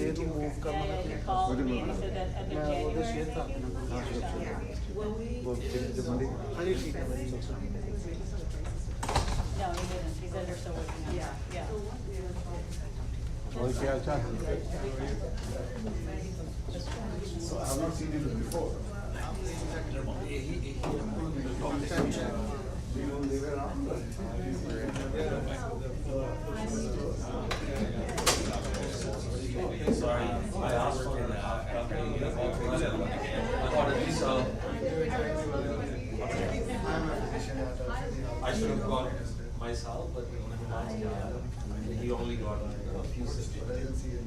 ये तो move Yeah, करना yeah, he है called me and he said that end of मैं वो तो January, शेयर था maybe. हाँ वो जब मंडे हाँ जी ठीक है No, he didn't. He said they're still working on it. Yeah. और क्या चाह So I have not seen it before. Do you live around? Sorry, I asked for the company. I thought at least I should have got myself, but he only got a few But I didn't see it.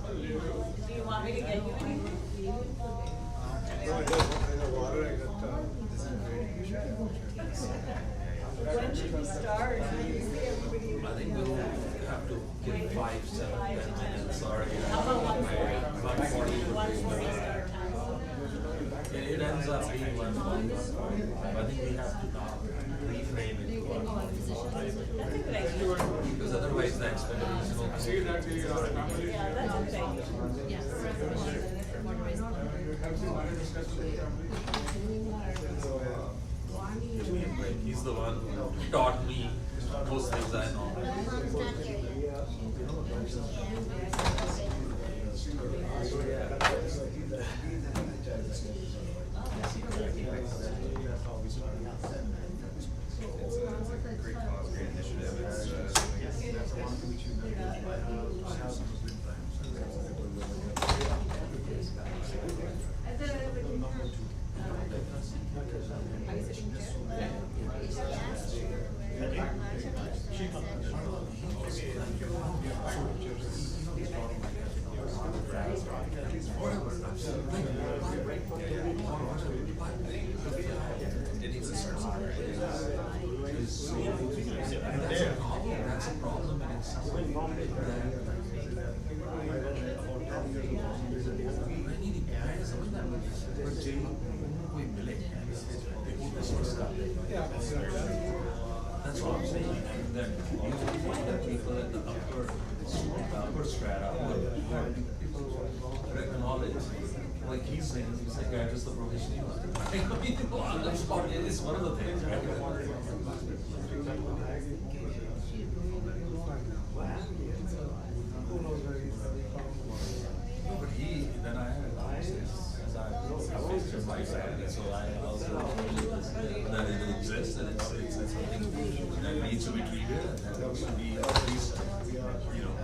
Do you want me to get you anything? No, I got water, I got disinfectant. When should we start? I think we'll have to give 5, 7, 5 to 10 10. minutes. Sorry. How about 1:40? About 40 would be 1:40 good. start time. It ends up being 1:45. I think we have to now reframe it. That's a good idea. Because otherwise the expectation will. Yeah, that's a good idea. Give me a break. He's the one who taught me most things I know. Great cause, great initiative. It needs to start somewhere. That's a problem in itself. I need to समझ that. But Jay, कोई मिले this sort of stuff. That's what I'm saying. That you find that people at the upper strata would acknowledge. Like he's saying, I'm just the professional. I mean, it's one of the things, right? No, but then I had a conversation, as I faced his life family, so I also that it exists and it's something that needs to be treated and that should be at least, you know.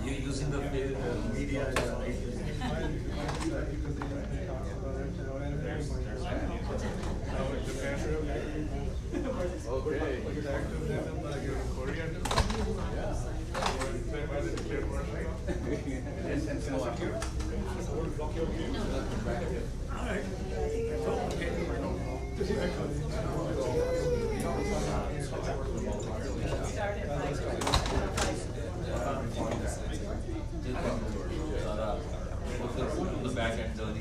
You're using the media. The back end dirty.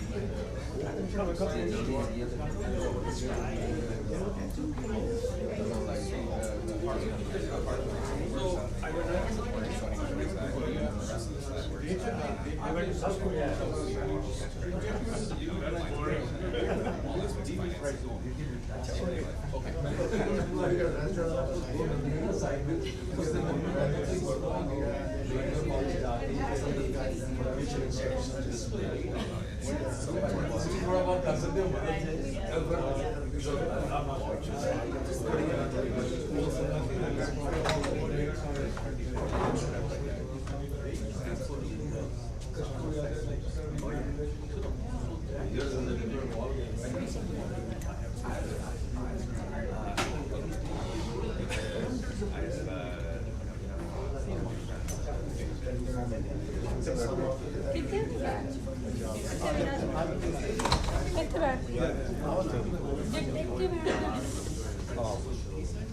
Get to bed.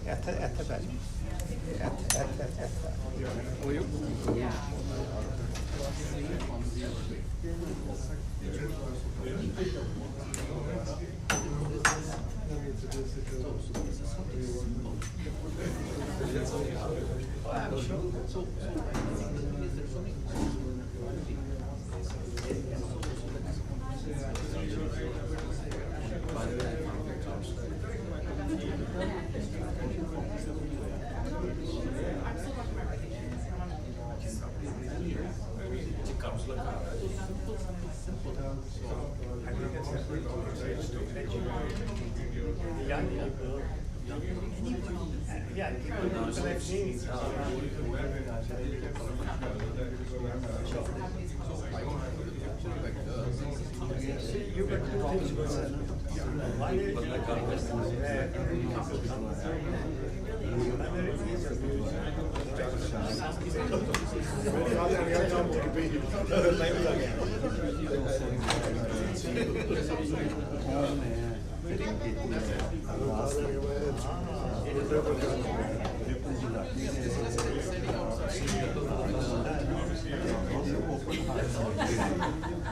At the back.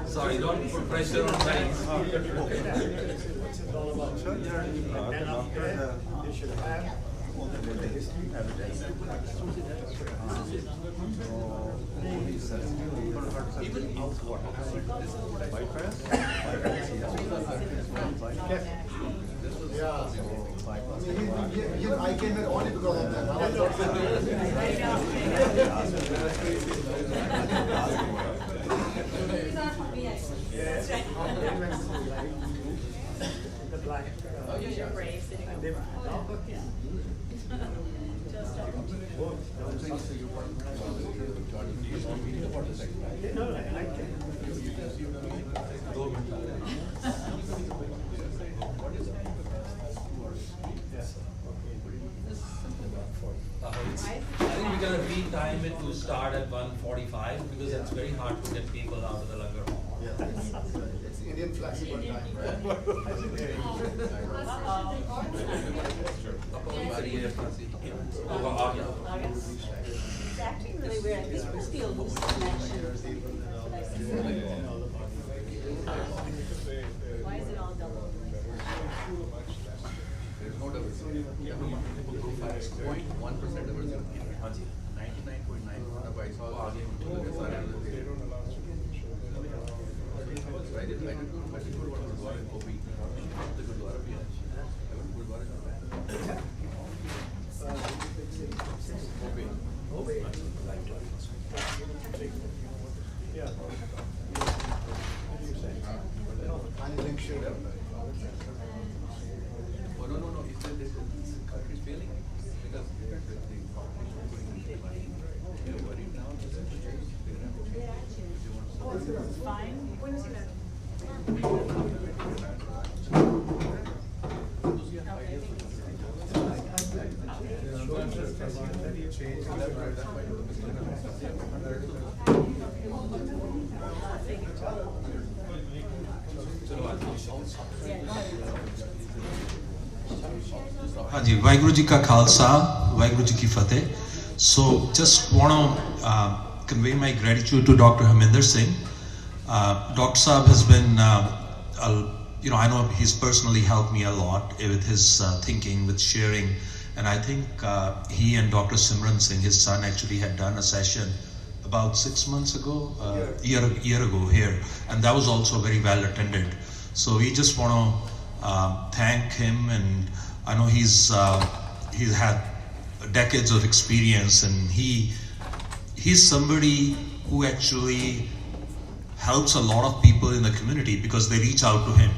Sorry, don't put pressure on friends. I came here only because of that. I think we're gonna retime it to start at 1:45 because it's very hard to get people out of the langar hall. It's Indian flexible time. It's actually really weird. I think we feel loose connection. Why is it all double? There's no diversity. It's 0.1% diversity. 99.9 अब I saw आगे मुझे सारे I did go to Gurdwara in Kopi. The Gurdwara भी है. I went to Gurdwara Anything should have. Oh no. It's the country is failing because they're worried now that they have to change. It's fine. हाँ जी, वाहिगुरु जी का खालसा, वाहिगुरु जी की फतेह. So just want to convey my gratitude to Dr. Harminder Singh. Dr. Saab has been, I know he's personally helped me a lot with his thinking, with sharing, and I think he and Dr. Simran Singh, his son, actually had done a session about 6 months ago, year ago here, and that was also very well attended. So we just want to thank him, and I know he's had decades of experience, and he's somebody who actually helps a lot of people in the community because they reach out to him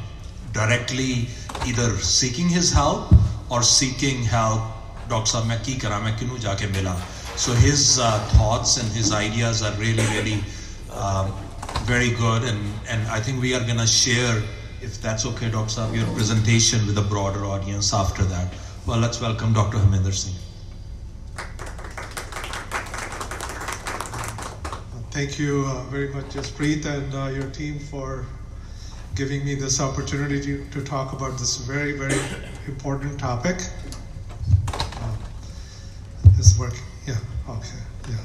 directly, either seeking his help or seeking help. Dr. Saab, main ki kara, main kinu jaake mila. So his thoughts and his ideas are really very good, and I think we are gonna share, if that's okay, Dr. Saab, your presentation with a broader audience after that. Well, let's welcome Dr. Harminder Singh. Thank you very much, Jaspreet, and your team for giving me this opportunity to talk about this very, very important topic. Is working? Yeah, okay, yeah.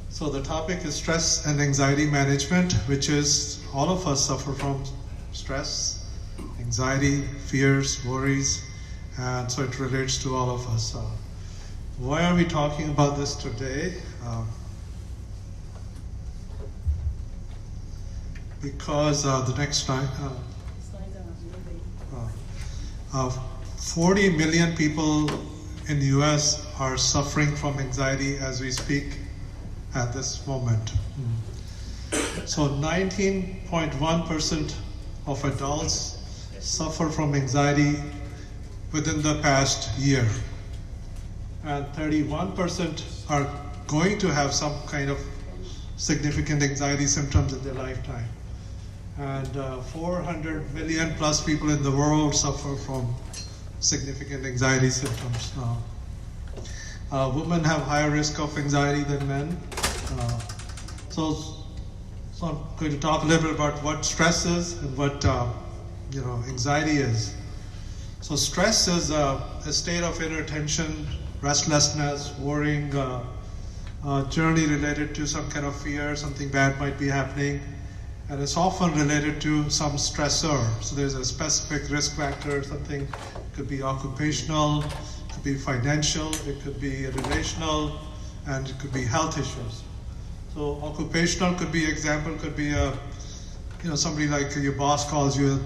So the topic is stress and anxiety management, which is all of us suffer from stress, anxiety, fears, worries, and so it relates to all of us. Why are we talking about this today? Because the next slide, 40 million people in the US are suffering from anxiety as we speak at this moment. So 19.1% of adults suffer from anxiety within the past year. And 31% are going to have some kind of significant anxiety symptoms in their lifetime. And 400 million plus people in the world suffer from significant anxiety symptoms. Women have higher risk of anxiety than men. So I'm going to talk a little bit about what stress is and what anxiety is. So stress is a state of inner tension, restlessness, worrying, generally related to some kind of fear, something bad might be happening. And it's often related to some stressor. So there's a specific risk factor, something could be occupational, could be financial, it could be relational, and it could be health issues. So occupational could be somebody like your boss calls you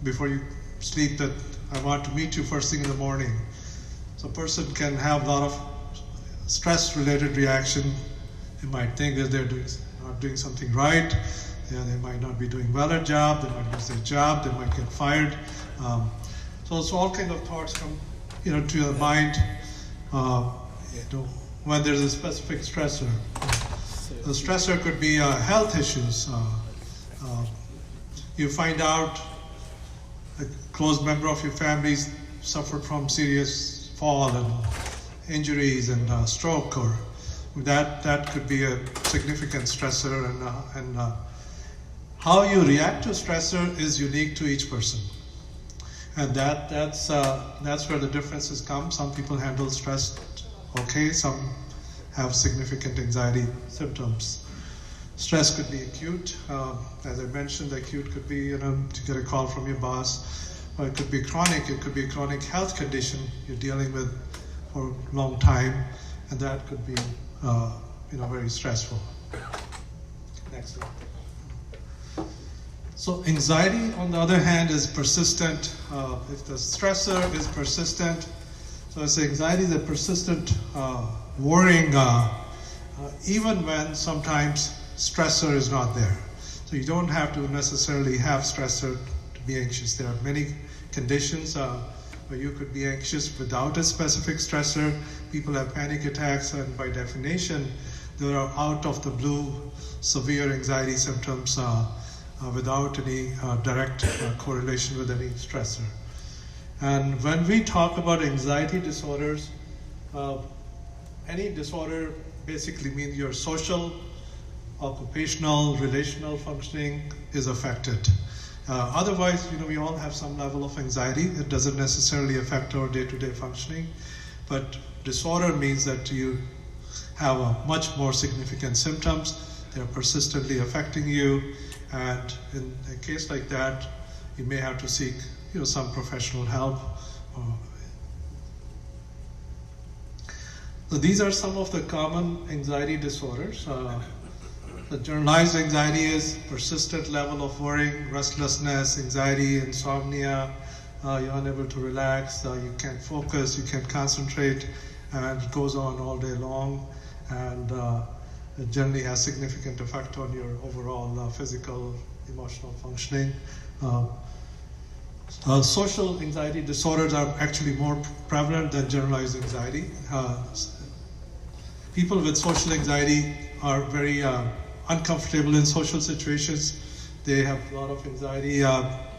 before you sleep that I want to meet you first thing in the morning. So a person can have a lot of stress-related reaction. They might think that they're not doing something right. They might not be doing well at job. They might lose their job. They might get fired. So all kinds of thoughts come, to your mind, when there's a specific stressor. The stressor could be health issues. You find out a close member of your family suffered from serious fall and injuries and stroke, or that could be a significant stressor. And how you react to stressor is unique to each person, and that's where the differences come. Some people handle stress okay, some have significant anxiety symptoms. Stress could be acute, as I mentioned. The acute could be to get a call from your boss, or it could be chronic. It could be a chronic health condition you're dealing with for a long time, and that could be very stressful. Next one. So anxiety, on the other hand, is persistent. If the stressor is persistent, so it's anxiety is a persistent worrying, even when sometimes stressor is not there. So you don't have to necessarily have stressor to be anxious. There are many conditions where you could be anxious without a specific stressor. People have panic attacks, and by definition, there are out of the blue severe anxiety symptoms without any direct correlation with any stressor. And when we talk about anxiety disorders, any disorder basically means your social, occupational, relational functioning is affected. Otherwise, we all have some level of anxiety. It doesn't necessarily affect our day-to-day functioning, but disorder means that you have a much more significant symptoms. They're persistently affecting you, and in a case like that, you may have to seek some professional help. So these are some of the common anxiety disorders. The generalized anxiety is persistent level of worrying, restlessness, anxiety, insomnia. You're unable to relax, you can't focus, you can't concentrate, and it goes on all day long, and it generally has significant effect on your overall physical, emotional functioning. Social anxiety disorders are actually more prevalent than generalized anxiety. People with social anxiety are very uncomfortable in social situations. They have a lot of anxiety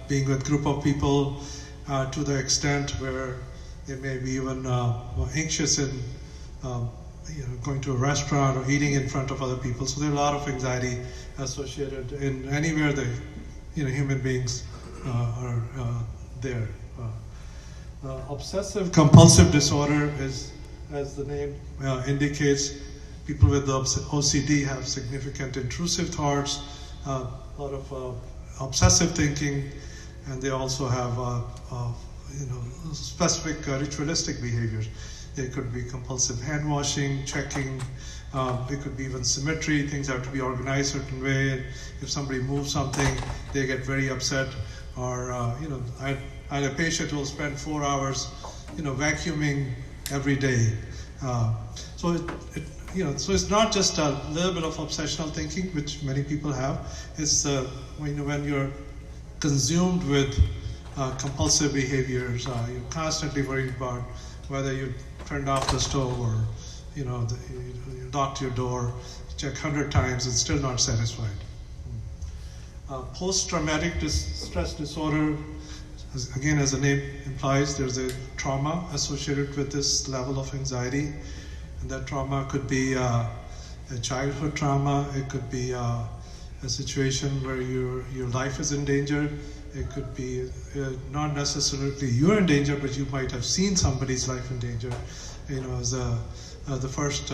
being with a group of people to the extent where they may be even anxious in going to a restaurant or eating in front of other people. So there's a lot of anxiety associated in anywhere they human beings are there. Obsessive compulsive disorder is, as the name indicates, people with OCD have significant intrusive thoughts, a lot of obsessive thinking, and they also have specific ritualistic behaviors. It could be compulsive hand washing, checking. It could be even symmetry. Things have to be organized a certain way. If somebody moves something, they get very upset. Or I had a patient who will spend 4 hours, vacuuming every day. So it's not just a little bit of obsessional thinking, which many people have. It's when you're consumed with compulsive behaviors, you're constantly worried about whether you turned off the stove or you locked your door, check 100 times, and still not satisfied. Post-traumatic stress disorder, again, as the name implies, there's a trauma associated with this level of anxiety. And that trauma could be a childhood trauma. It could be a situation where your life is in danger. It could be not necessarily you're in danger, but you might have seen somebody's life in danger. As the first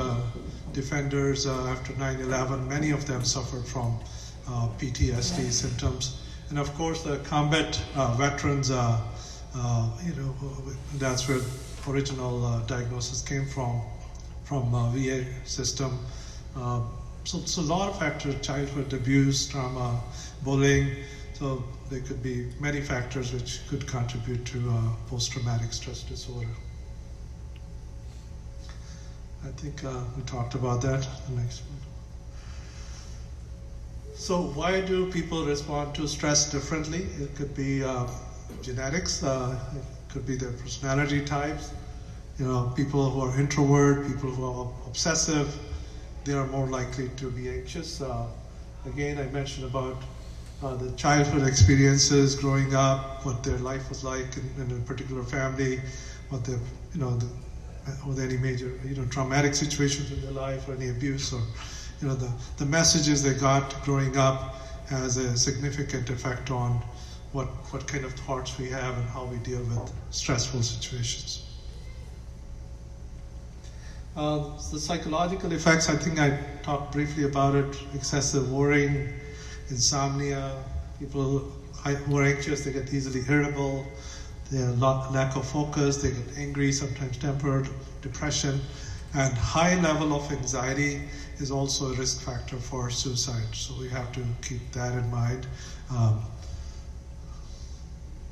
defenders after 9/11, many of them suffered from PTSD symptoms. And of course, the combat veterans, that's where original diagnosis came from VA system. So a lot of factors: childhood abuse, trauma, bullying. So there could be many factors which could contribute to post-traumatic stress disorder. I think we talked about that. The next one. So why do people respond to stress differently? It could be genetics. It could be their personality types. People who are introvert, people who are obsessive, they are more likely to be anxious. Again, I mentioned about the childhood experiences, growing up, what their life was like in a particular family, what their, or any major, traumatic situations in their life, or any abuse, or the messages they got growing up has a significant effect on what kind of thoughts we have and how we deal with stressful situations. The psychological effects, I think I talked briefly about it: excessive worrying, insomnia. People who are anxious, they get easily irritable. They have lack of focus. They get angry, sometimes tempered. Depression, and high level of anxiety is also a risk factor for suicide. So we have to keep that in mind.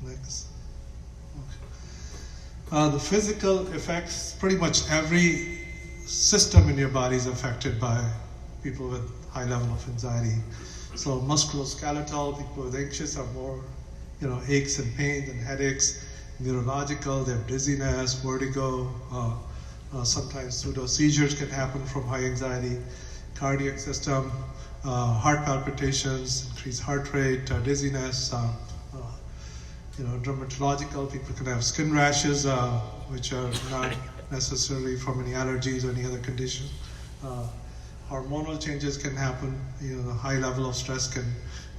Next. Okay. The physical effects, pretty much every system in your body is affected by people with high level of anxiety. So musculoskeletal, people with anxious are more, aches and pains and headaches. Neurological, they have dizziness, vertigo, sometimes pseudo seizures can happen from high anxiety. Cardiac system, heart palpitations, increased heart rate, dizziness. Dermatological, people can have skin rashes, which are not necessarily from any allergies or any other condition. Hormonal changes can happen. The high level of stress can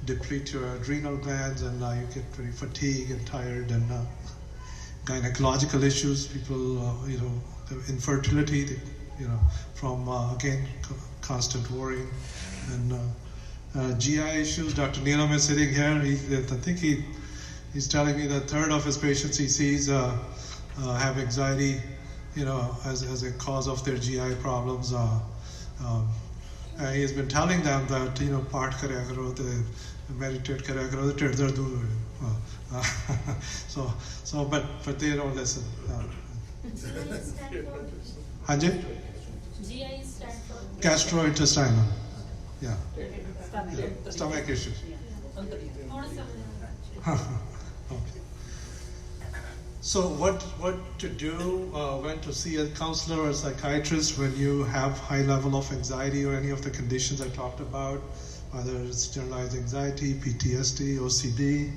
deplete your adrenal glands, and you get very fatigued and tired. And gynecological issues, people, infertility, from again constant worrying, and GI issues. Dr. Neelam is sitting here. I think he's telling me that a third of his patients he sees have anxiety, as a cause of their GI problems. He has been telling them that पाठ करया करो, meditate करया करो, तो दर्द दूर हो. So but they don't listen. Hanji? GI stand for Gastrointestinal. Yeah. Stomach issues. Okay. So what to do when to see a counselor or a psychiatrist when you have high level of anxiety or any of the conditions I talked about, whether it's generalized anxiety, PTSD, OCD.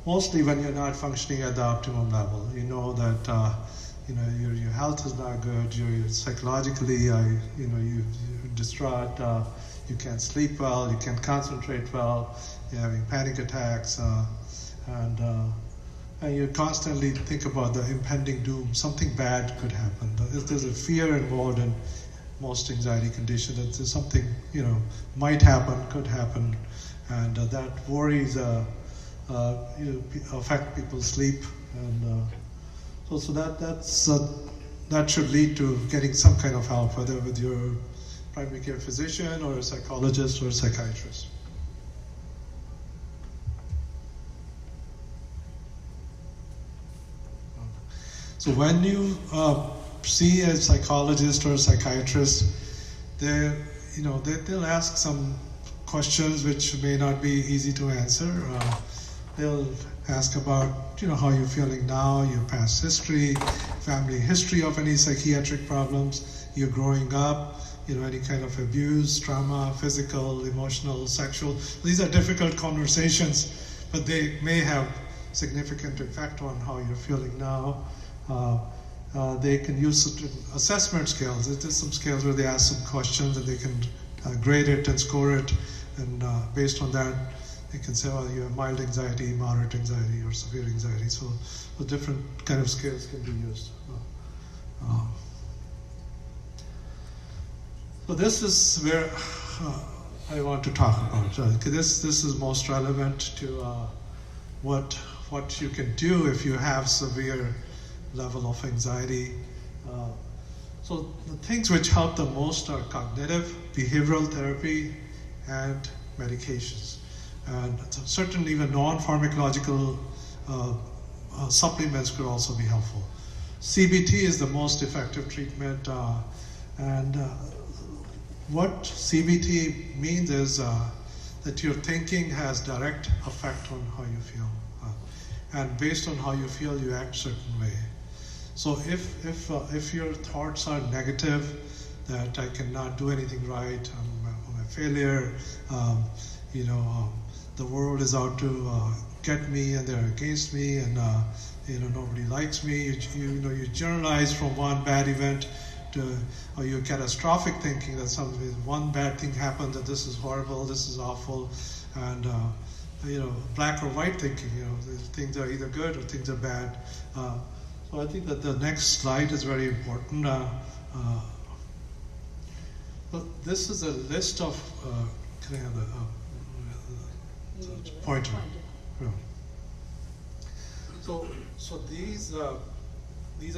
Mostly when you're not functioning at the optimum level. You know that your health is not good, you're psychologically, you're distraught, you can't sleep well, you can't concentrate well, you're having panic attacks, and you constantly think about the impending doom. Something bad could happen. There's a fear involved in most anxiety conditions that there's something, might happen, could happen, and that worries affect people's sleep, and so that should lead to getting some kind of help, whether with your primary care physician or a psychologist or a psychiatrist. So when you see a psychologist or a psychiatrist, they'll ask some questions which may not be easy to answer. They'll ask about how you're feeling now, your past history, family history of any psychiatric problems, you're growing up, any kind of abuse, trauma, physical, emotional, sexual. These are difficult conversations, but they may have significant effect on how you're feeling now. They can use certain assessment scales. There's some scales where they ask some questions and they can grade it and score it, and based on that, they can say, well, you have mild anxiety, moderate anxiety, or severe anxiety. So different kind of scales can be used. So this is where I want to talk about. This is most relevant to what you can do if you have severe level of anxiety. So the things which help the most are cognitive, behavioral therapy, and medications. And certain even non-pharmacological supplements could also be helpful. CBT is the most effective treatment, and what CBT means is that your thinking has direct effect on how you feel, and based on how you feel, you act a certain way. So if your thoughts are negative, that I cannot do anything right, I'm a failure, the world is out to get me and they're against me, and nobody likes me. You generalize from one bad event to, or you catastrophic thinking that one bad thing happened, that this is horrible, this is awful, and black or white thinking. Things are either good or things are bad. So I think that the next slide is very important. But this is a list of. Can I have the pointer? Yeah. So these are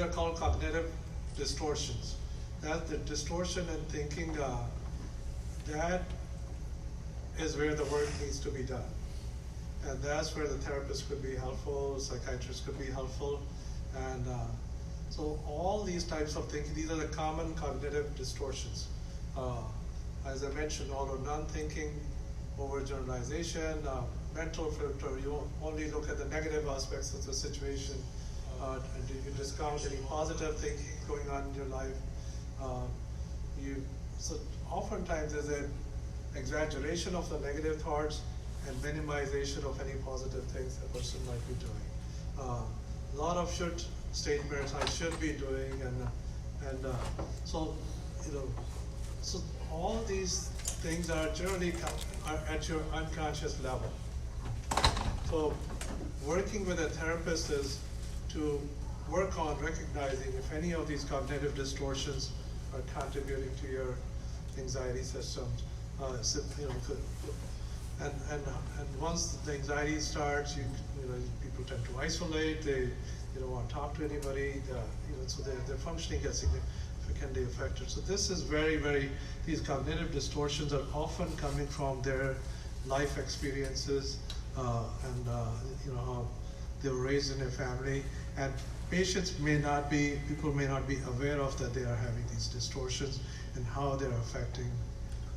called cognitive distortions. That the distortion in thinking, that is where the work needs to be done, and that's where the therapist could be helpful, psychiatrists could be helpful, and so all these types of thinking, these are the common cognitive distortions. As I mentioned, all or none thinking, overgeneralization, mental filter. You only look at the negative aspects of the situation, and you discount any positive thinking going on in your life. So oftentimes there's an exaggeration of the negative thoughts and minimization of any positive things a person might be doing. A lot of should statements, I should be doing, and so all these things are generally at your unconscious level. So working with a therapist is to work on recognizing if any of these cognitive distortions are contributing to your anxiety systems. And once the anxiety starts, people tend to isolate. They don't want to talk to anybody. So their functioning gets significantly affected. So this is these cognitive distortions are often coming from their life experiences, and how they were raised in a family. And people may not be aware of that they are having these distortions and how they're affecting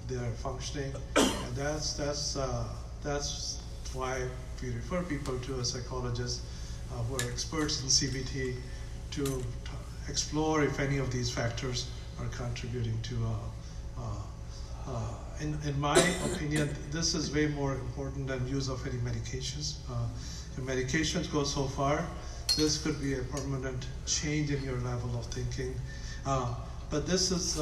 their functioning. And that's why we refer people to a psychologist who are experts in CBT to explore if any of these factors are contributing to. In my opinion, this is way more important than use of any medications. The medications go so far, this could be a permanent change in your level of thinking. But this is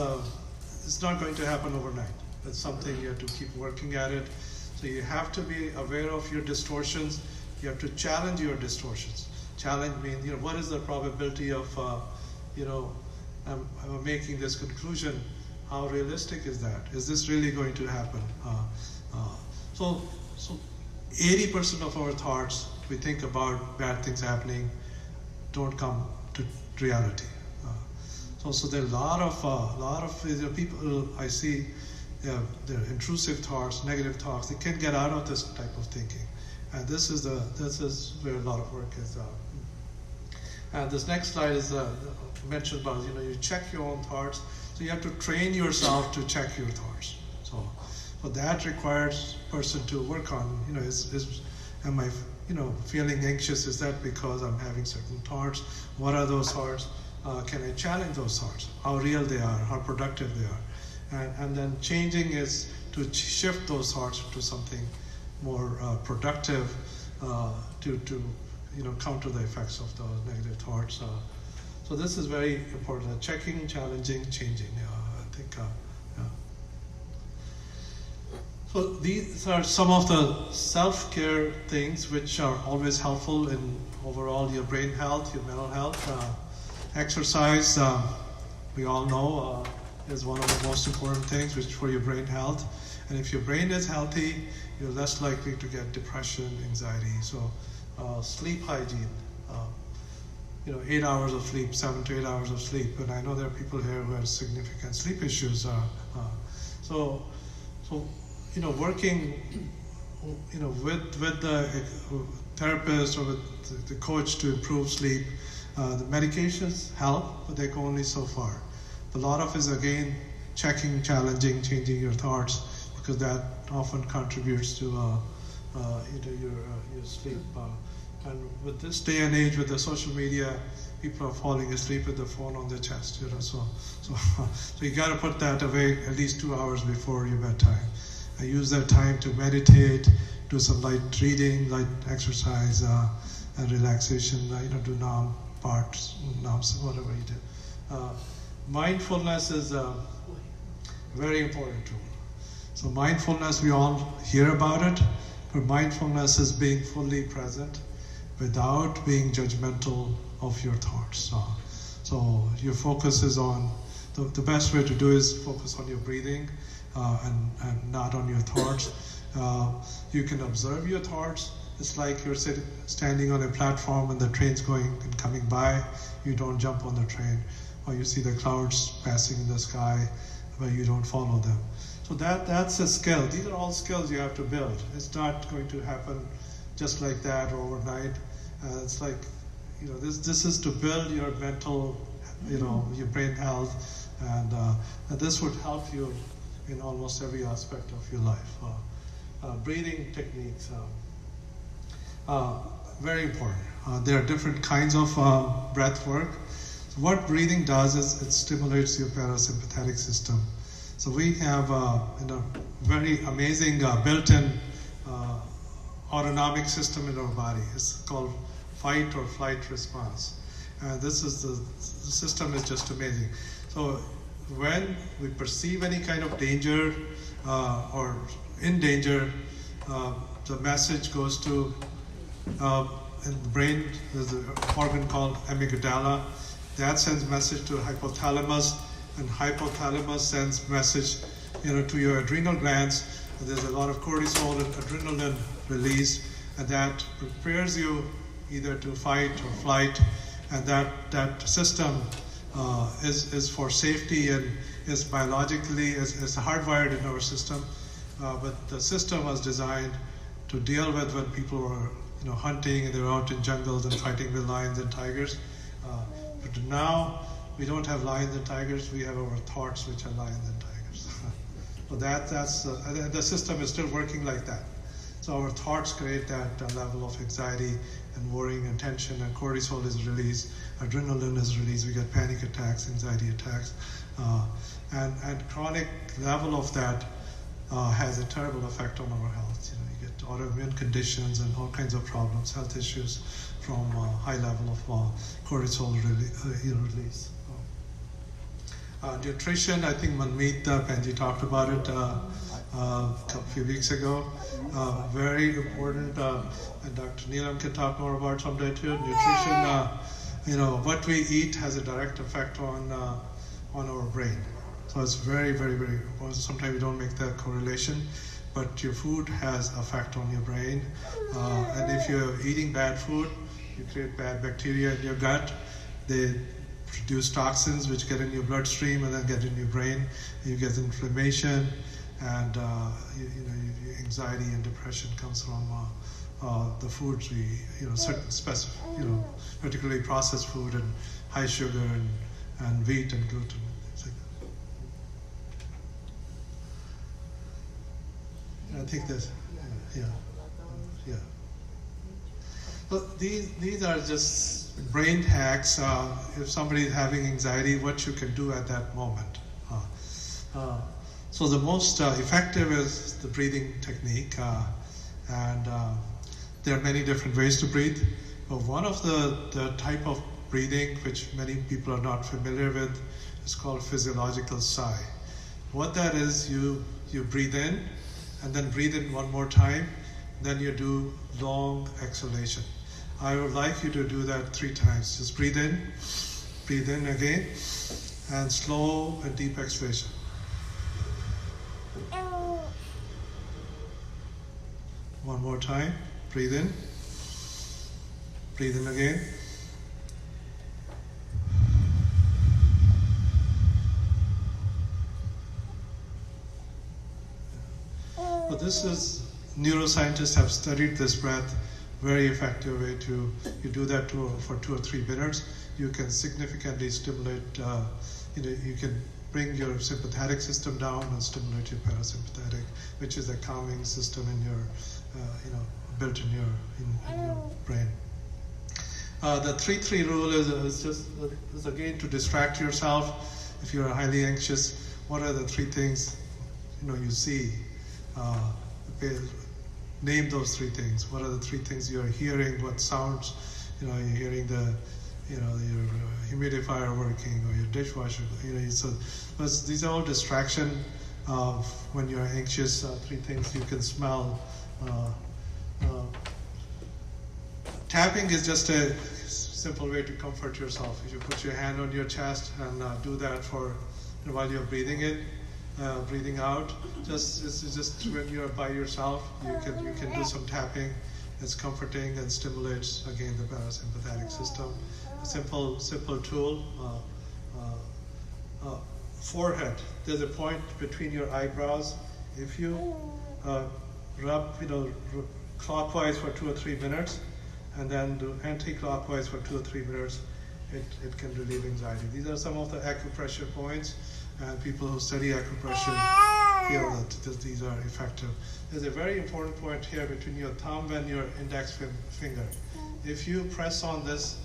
it's not going to happen overnight. It's something you have to keep working at it. So you have to be aware of your distortions. You have to challenge your distortions. Challenge means, what is the probability of, I'm making this conclusion? How realistic is that? Is this really going to happen? So 80% of our thoughts, we think about bad things happening, don't come to reality. So there are a lot of people I see, they're intrusive thoughts, negative thoughts. They can't get out of this type of thinking, and this is where a lot of work is. And this next slide is mentioned about you check your own thoughts. So you have to train yourself to check your thoughts. So that requires person to work on. Am I feeling anxious? Is that because I'm having certain thoughts? What are those thoughts? Can I challenge those thoughts? How real they are? How productive they are? And then changing is to shift those thoughts to something more productive to counter the effects of those negative thoughts. So this is very important. Checking, challenging, changing. I think. So these are some of the self-care things which are always helpful in overall your brain health, your mental health. Exercise, we all know, is one of the most important things which for your brain health. And if your brain is healthy, you're less likely to get depression, anxiety. So sleep hygiene, 8 hours of sleep, 7 to 8 hours of sleep. And I know there are people here who have significant sleep issues. So working, with the therapist or with the coach to improve sleep. The medications help, but they go only so far. A lot of it is again checking, challenging, changing your thoughts, because that often contributes to your sleep. And with this day and age, with the social media, people are falling asleep with the phone on their chest. So you got to put that away at least 2 hours before your bedtime. I use that time to meditate, do some light reading, light exercise, and relaxation. Do parts, whatever you do. Mindfulness is a very important tool. So mindfulness, we all hear about it, but mindfulness is being fully present without being judgmental of your thoughts. So your focus is on, the best way to do is focus on your breathing and not on your thoughts. You can observe your thoughts. It's like you're standing on a platform and the train's going and coming by. You don't jump on the train, or you see the clouds passing in the sky, but you don't follow them. So that's a skill. These are all skills you have to build. It's not going to happen just like that or overnight. It's like, this is to build your mental, your brain health, and this would help you in almost every aspect of your life. Breathing techniques. Very important. There are different kinds of breath work. So what breathing does is it stimulates your parasympathetic system. So we have a very amazing built-in autonomic system in our body. It's called fight or flight response. And this is the system is just amazing. So when we perceive any kind of danger or in danger, the message goes to in the brain. There's an organ called amygdala that sends message to hypothalamus, and hypothalamus sends message to your adrenal glands. And there's a lot of cortisol and adrenaline release, and that prepares you either to fight or flight. And that system is for safety and is biologically is hardwired in our system. But the system was designed to deal with when people were hunting and they were out in jungles and fighting with lions and tigers. But now we don't have lions and tigers. We have our thoughts, which are lions and tigers. So that's the system is still working like that. So our thoughts create that level of anxiety and worrying and tension, and cortisol is released, adrenaline is released. We get panic attacks, anxiety attacks, and chronic level of that has a terrible effect on our health. You know, you get autoimmune conditions and all kinds of problems, health issues from high level of cortisol release. Nutrition, I think Manmeet Benji talked about it a few weeks ago. Very important, and Dr. Neelam can talk more about someday too. Nutrition, you know, what we eat has a direct effect on our brain. So it's very, very, very, sometimes we don't make that correlation, but your food has effect on your brain. And if you're eating bad food, you create bad bacteria in your gut. They produce toxins which get in your bloodstream and then get in your brain. You get inflammation, and your anxiety and depression comes from the foods we, certain specific, particularly processed food and high sugar and wheat and gluten, things like that. I think that, yeah. Well, these are just brain hacks. If somebody is having anxiety, what you can do at that moment. So the most effective is the breathing technique, and there are many different ways to breathe. But one of the type of breathing which many people are not familiar with is called physiological sigh. What that is, you breathe in and then breathe in one more time, then you do long exhalation. I would like you to do that 3 times. Just breathe in again, and slow and deep exhalation. One more time. Breathe in again. But this is, neuroscientists have studied this breath. Very effective way to, you do that for 2 or 3 minutes. You can significantly stimulate, you can bring your sympathetic system down and stimulate your parasympathetic, which is a calming system in your, built in your brain. The 3-3 rule is again to distract yourself. If you're highly anxious, what are the 3 things, you see? Name those 3 things. What are the 3 things you're hearing? What sounds? You're hearing your humidifier working or your dishwasher. So these are all distraction. When you're anxious, 3 things you can smell. Tapping is just a simple way to comfort yourself. If you put your hand on your chest and do that for while you're breathing in. Breathing out. It's just when you're by yourself, you can do some tapping. It's comforting and stimulates again the parasympathetic system. A simple tool. Forehead. There's a point between your eyebrows. If you rub, clockwise for 2 or 3 minutes, and then do anti-clockwise for 2 or 3 minutes, it can relieve anxiety. These are some of the acupressure points. And people who study acupressure feel that these are effective. There's a very important point here between your thumb and your index finger. If you press on this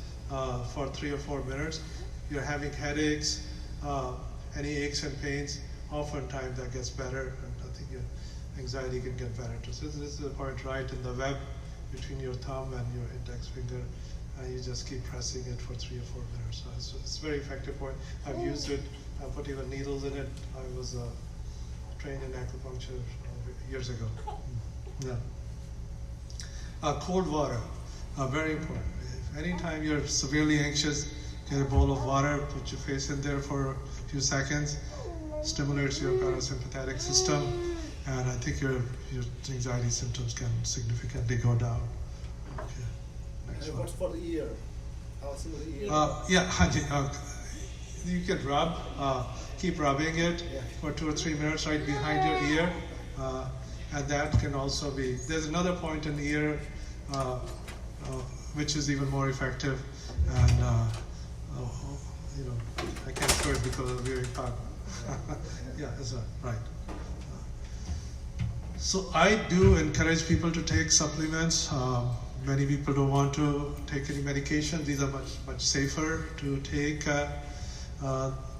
for 3 or 4 minutes, you're having headaches, any aches and pains, oftentimes that gets better, and I think your anxiety can get better too. So this is the point right in the web between your thumb and your index finger. You just keep pressing it for 3 or 4 minutes. So it's a very effective point. I've used it. I put even needles in it. I was trained in acupuncture years ago. Yeah. Cold water, very important. If anytime you're severely anxious, get a bowl of water, put your face in there for a few seconds, stimulates your parasympathetic system, and I think your anxiety symptoms can significantly go down. Okay. Next one. What's for the ear? How's the ear? You can rub, keep rubbing it for 2 or 3 minutes right behind your ear, and that can also be. There's another point in the ear which is even more effective, and I can't show it because of very hard. Yeah, that's right. So I do encourage people to take supplements. Many people don't want to take any medication. These are much safer to take.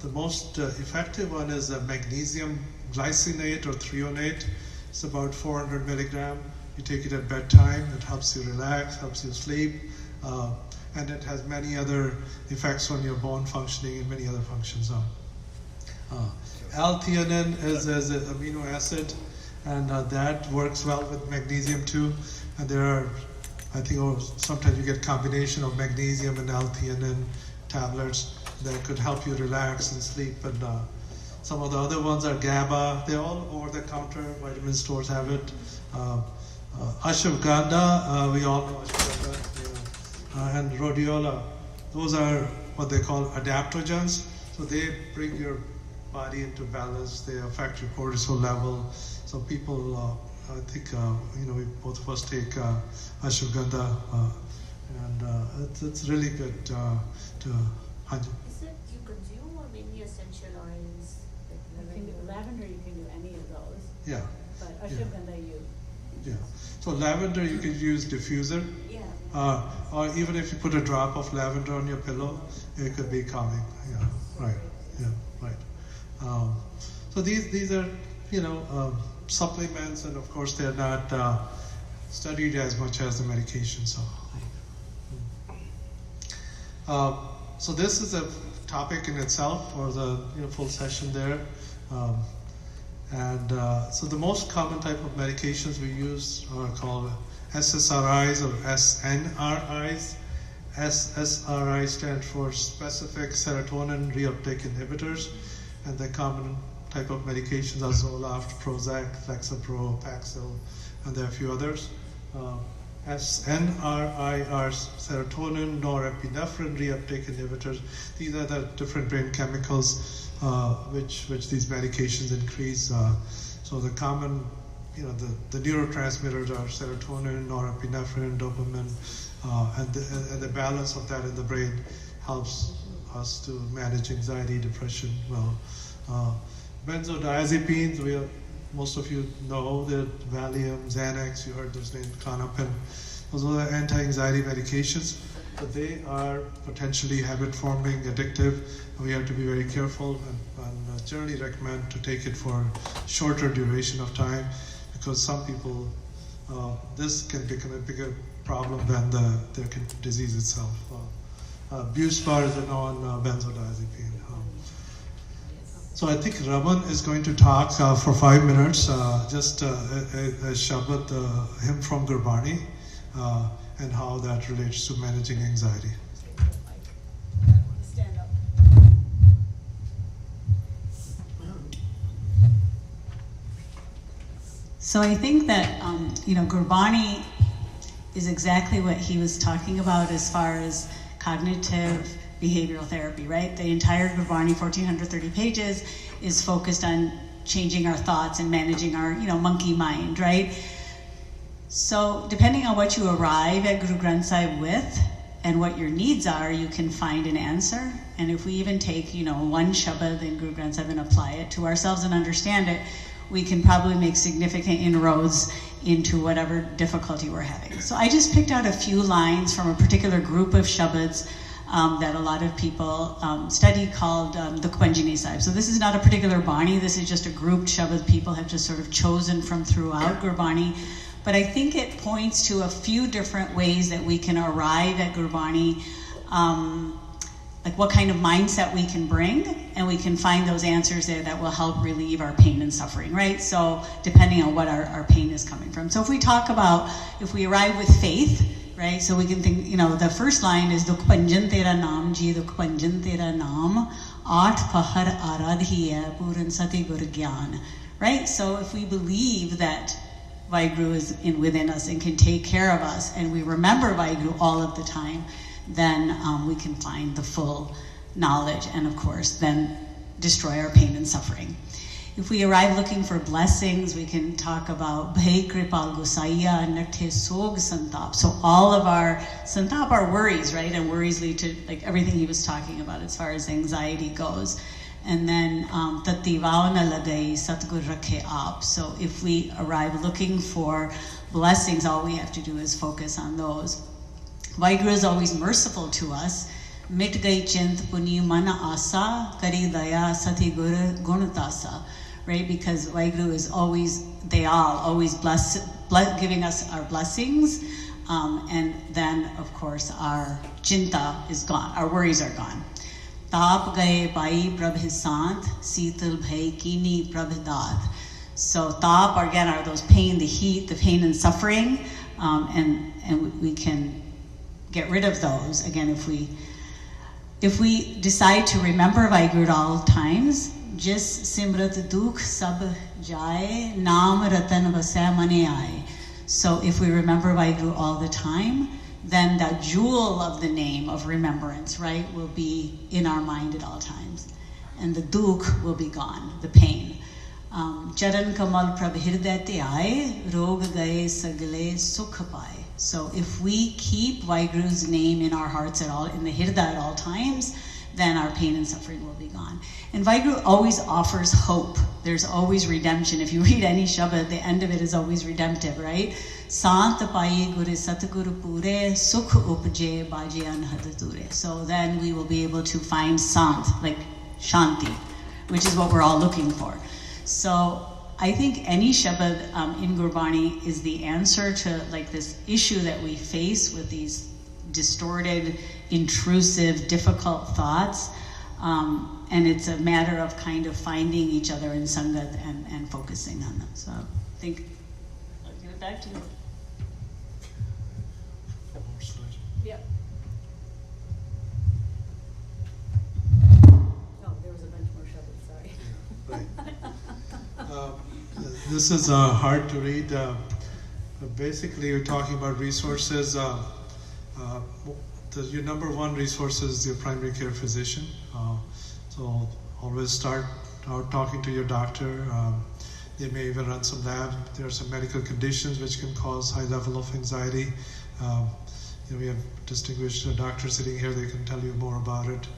The most effective one is a magnesium glycinate or threonate. It's about 400 milligram. You take it at bedtime. It helps you relax, helps you sleep, and it has many other effects on your bone functioning and many other functions. L-theanine is an amino acid, and that works well with magnesium too. And there are, I think, sometimes you get combination of magnesium and L-theanine tablets that could help you relax and sleep. And some of the other ones are GABA. They're all over-the-counter. Vitamin stores have it. Ashwagandha, we all know ashwagandha, and rhodiola. Those are what they call adaptogens. So they bring your body into balance. They affect your cortisol level. So people, I think, we both of us take ashwagandha, and it's really good to. Is it you consume or mainly essential oils? You can do lavender, you can do any of those. Yeah. But ashwagandha, Yeah. So lavender, you can use diffuser. Yeah. Or even if you put a drop of lavender on your pillow, it could be calming. Yeah. Right. Yeah. Right. So these are supplements, and of course they're not studied as much as the medication. So this is a topic in itself for the full session there. So the most common type of medications we use are called SSRIs or SNRIs. SSRI stands for specific serotonin reuptake inhibitors, and the common type of medications are Zoloft, Prozac, Lexapro, Paxil, and there are a few others. SNRI are serotonin norepinephrine reuptake inhibitors. These are the different brain chemicals which these medications increase. So the common, the neurotransmitters are serotonin, norepinephrine, dopamine, and the balance of that in the brain helps us to manage anxiety, depression well. Benzodiazepines, most of you know that Valium, Xanax, you heard those names, Klonopin. Those are anti-anxiety medications, but they are potentially habit-forming, addictive. And we have to be very careful and generally recommend to take it for shorter duration of time, because some people, this can become a bigger problem than their disease itself. Buspar is a non-benzodiazepine. So I think Raman is going to talk for 5 minutes, just a Shabad, hymn from Gurbani, and how that relates to managing anxiety. Stand up. So I think that, Gurbani is exactly what he was talking about as far as cognitive behavioral therapy, right? The entire Gurbani, 1,430 pages, is focused on changing our thoughts and managing our, monkey mind, right? So depending on what you arrive at Guru Granth Sahib with and what your needs are, you can find an answer. And if we even take, one Shabad in Guru Granth Sahib and apply it to ourselves and understand it, we can probably make significant inroads into whatever difficulty we're having. So I just picked out a few lines from a particular group of Shabads that a lot of people study called the Kupanjani Sahib. So this is not a particular Bani, this is just a grouped Shabad people have just sort of chosen from throughout Gurbani. But I think it points to a few different ways that we can arrive at Gurbani, like what kind of mindset we can bring, and we can find those answers there that will help relieve our pain and suffering, right? So depending on what our pain is coming from. So if we talk about, if we arrive with faith, right? So we can think, the first line is Dukh Panjan Tera Naam Ji, Dukh Panjan Tera Naam, Aat Pahar Aradhiya, Puran Sati Gur Gyan, right? So if we believe that Vaheguru is within us and can take care of us, and we remember Vaheguru all of the time, then we can find the full knowledge and, of course, then destroy our pain and suffering. If we arrive looking for blessings, we can talk about Bhai Kripal Gosaiya Nakte Sog Santap. So all of our Santap are worries, right? And worries lead to like everything he was talking about as far as anxiety goes. And then Tativavana Lagai Satgur Rakhe Aap. So if we arrive looking for blessings, all we have to do is focus on those. Vaheguru is always merciful to us. Mit gai chint puni mana asa, kari daya sati gur gunatasa. right? Because Waheguru is always, they all always giving us our blessings. And then, of course, our chinta is gone, our worries are gone. Taap gaye pai prabh sant, seetal bhai kini prabh daat. So taap, again, are those pain, the heat, the pain and suffering, and we can get rid of those, again, if we decide to remember Waheguru at all times. Jis simrat dukh sab jaye, naam ratan vasai mane aaye. So if we remember Waheguru all the time, then that jewel of the name of remembrance, right, will be in our mind at all times. And the dukh will be gone, the pain. Charan kamal prabh hirday te aaye, rog gaye sagle sukh paaye. So if we keep Waheguru's name in our hearts at all, in the hirday at all times, then our pain and suffering will be gone. And Waheguru always offers hope. There's always redemption. If you read any Shabad, the end of it is always redemptive, right? Sant paye gure satguru pure, sukh upje baje anhad ture. So then we will be able to find sant, like shanti, which is what we're all looking for. So I think any Shabad in Gurbani is the answer to like this issue that we face with these distorted, intrusive, difficult thoughts. And it's a matter of kind of finding each other in Sangat and focusing on them. So I think I'll give it back to you. Yep. Oh, there was a bunch more Shabad, sorry. This is hard to read. Basically, you're talking about resources. Your number one resource is your primary care physician. So always start out talking to your doctor. They may even run some labs. There are some medical conditions which can cause high level of anxiety. We have distinguished doctors sitting here. They can tell you more about it.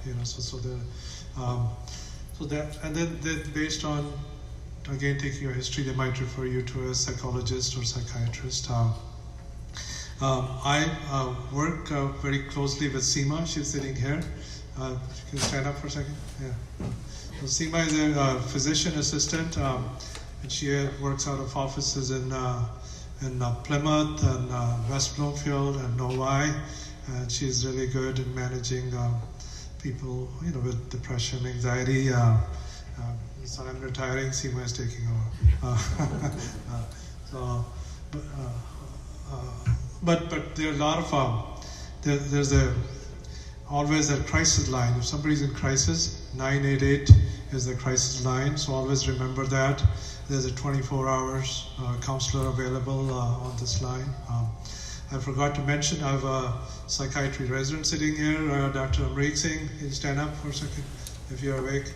And then based on, again, taking your history, they might refer you to a psychologist or psychiatrist. I work very closely with Seema. She's sitting here. Can you stand up for a second? Yeah. So Seema is a physician assistant, and she works out of offices in Plymouth and West Bloomfield and Novi, and she's really good in managing people, with depression, anxiety. So I'm retiring. Seema is taking over. But there are a lot of there's always a crisis line. If somebody's in crisis, 988 is the crisis line. So always remember that. There's a 24 hours counselor available on this line. I forgot to mention I have a psychiatry resident sitting here, Dr. Amrik Singh. Can you stand up for a second if you're awake?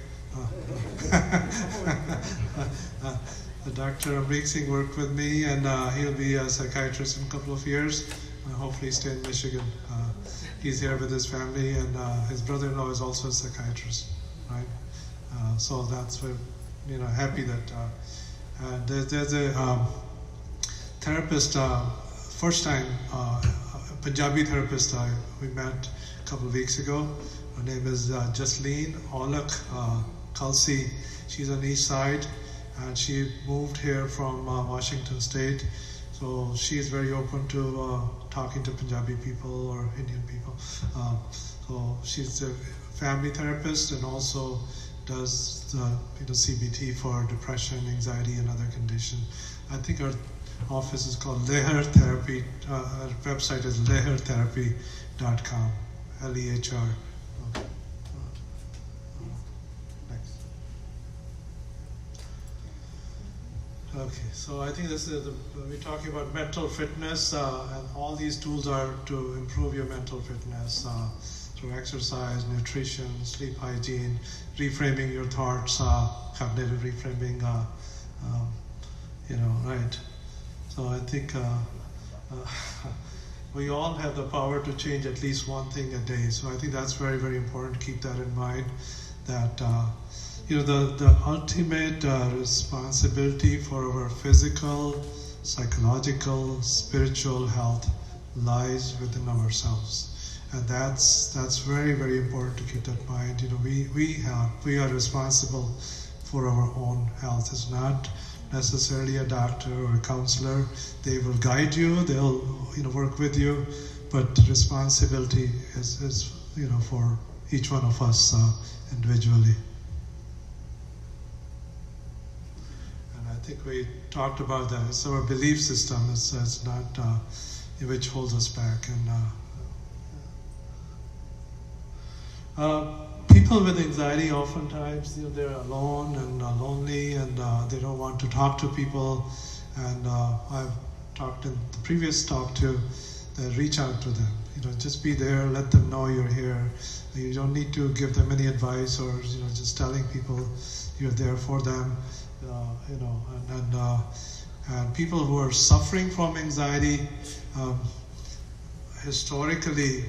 Dr. Amrik Singh worked with me, and he'll be a psychiatrist in a couple of years. Hopefully stay in Michigan. He's here with his family, and his brother-in-law is also a psychiatrist, right? So that's where, happy that there's a therapist, first time, Punjabi therapist we met a couple of weeks ago. Her name is Jasleen Olak Kalsi. She's on the east side, and she moved here from Washington State. So she's very open to talking to Punjabi people or Indian people. So she's a family therapist and also does CBT for depression, anxiety, and other conditions. I think our office is called Leher Therapy. Our website is lehertherapy.com. Lehr. Okay, so I think this is we're talking about mental fitness, and all these tools are to improve your mental fitness through exercise, nutrition, sleep hygiene, reframing your thoughts, cognitive reframing, right. So I think we all have the power to change at least one thing a day. So I think that's very, very important to keep that in mind, that the ultimate responsibility for our physical, psychological, spiritual health lies within ourselves, and that's very, very important to keep that in mind. We are responsible for our own health. It's not necessarily a doctor or a counselor. They will guide you, they'll work with you, but responsibility is for each one of us individually. And I think we talked about that. It's our belief system. It's not which holds us back. And people with anxiety oftentimes they're alone and lonely, and they don't want to talk to people. And I've talked in the previous talk to reach out to them. Just be there, let them know you're here. You don't need to give them any advice or just telling people you're there for them. And people who are suffering from anxiety, historically,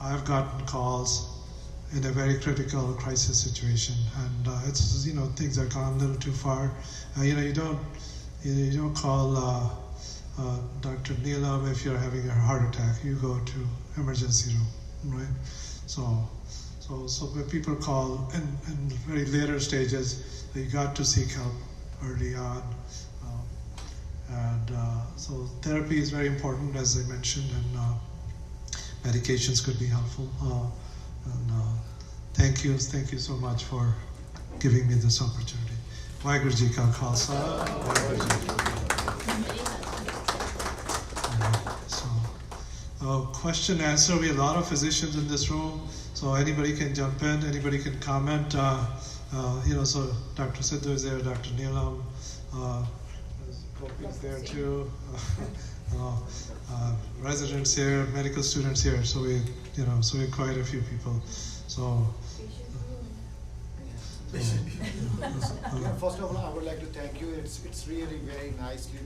I've gotten calls in a very critical crisis situation, and it's things have gone a little too far. You don't call Dr. Neelam if you're having a heart attack. You go to emergency room, right? So when people call in very later stages, you got to seek help early on. So therapy is very important, as I mentioned, and medications could be helpful. Thank you so much for giving me this opportunity. Vaheguru Ji Ka Khalsa. Question answer. We have a lot of physicians in this room, so anybody can jump in, anybody can comment. So Dr. Sidhu is there, Dr. Neelam, Gopi is there too. Residents here, medical students here. So we have quite a few people. First of all, I would like to thank you. It's really very nicely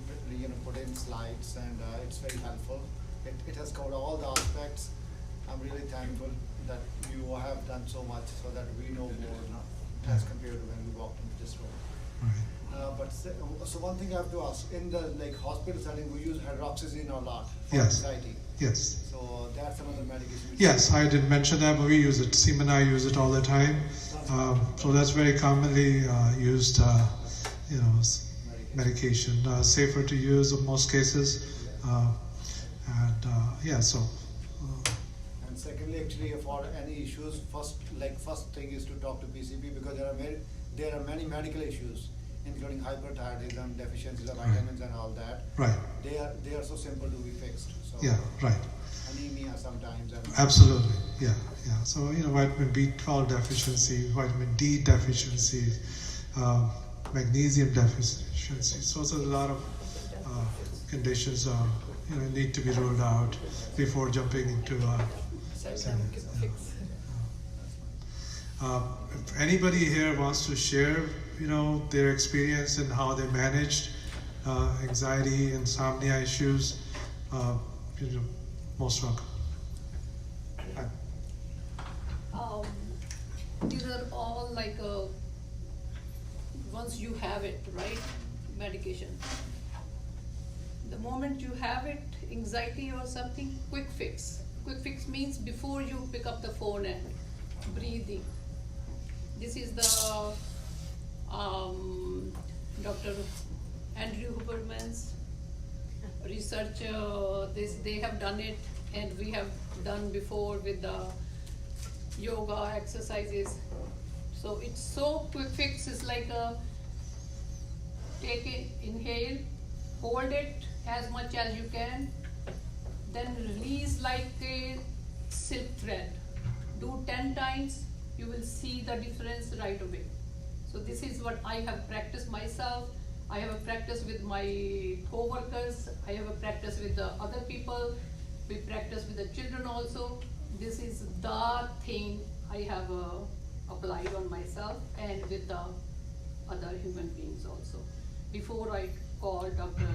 put in slides, and it's very helpful. It has covered all the aspects. I'm really thankful that you have done so much so that we know more as compared to when we walked into this room. Right. So one thing I have to ask, in the hospital setting, we use hydroxyzine a lot for Yes. anxiety. Yes. So that's another medication. Yes, I didn't mention that, but we use it. Seema and I use it all the time. So that's very commonly used, medication. Safer to use in most cases. And secondly, actually, for any issues, first thing is to talk to PCP, because there are many medical issues, including hyperthyroidism, deficiencies of vitamins, and all that. Right. They are so simple to be fixed. So Yeah. Right. anemia sometimes. Absolutely. Yeah. So vitamin B12 deficiency, vitamin D deficiency, magnesium deficiency. So it's a lot of conditions need to be ruled out before jumping into. If anybody here wants to share, their experience and how they managed anxiety, insomnia issues, most welcome. These are all once you have it, right? Medication. The moment you have it, anxiety or something, quick fix. Quick fix means before you pick up the phone and breathing. This is the Dr. Andrew Huberman's research. They have done it, and we have done before with the yoga exercises. So it's so quick fix. It's like take it, inhale, hold it as much as you can, then release like a silk thread. Do 10 times, you will see the difference right away. So this is what I have practiced myself. I have a practice with my co-workers. I have a practice with the other people. We practice with the children also. This is the thing I have applied on myself and with the other human beings also. Before I call Dr.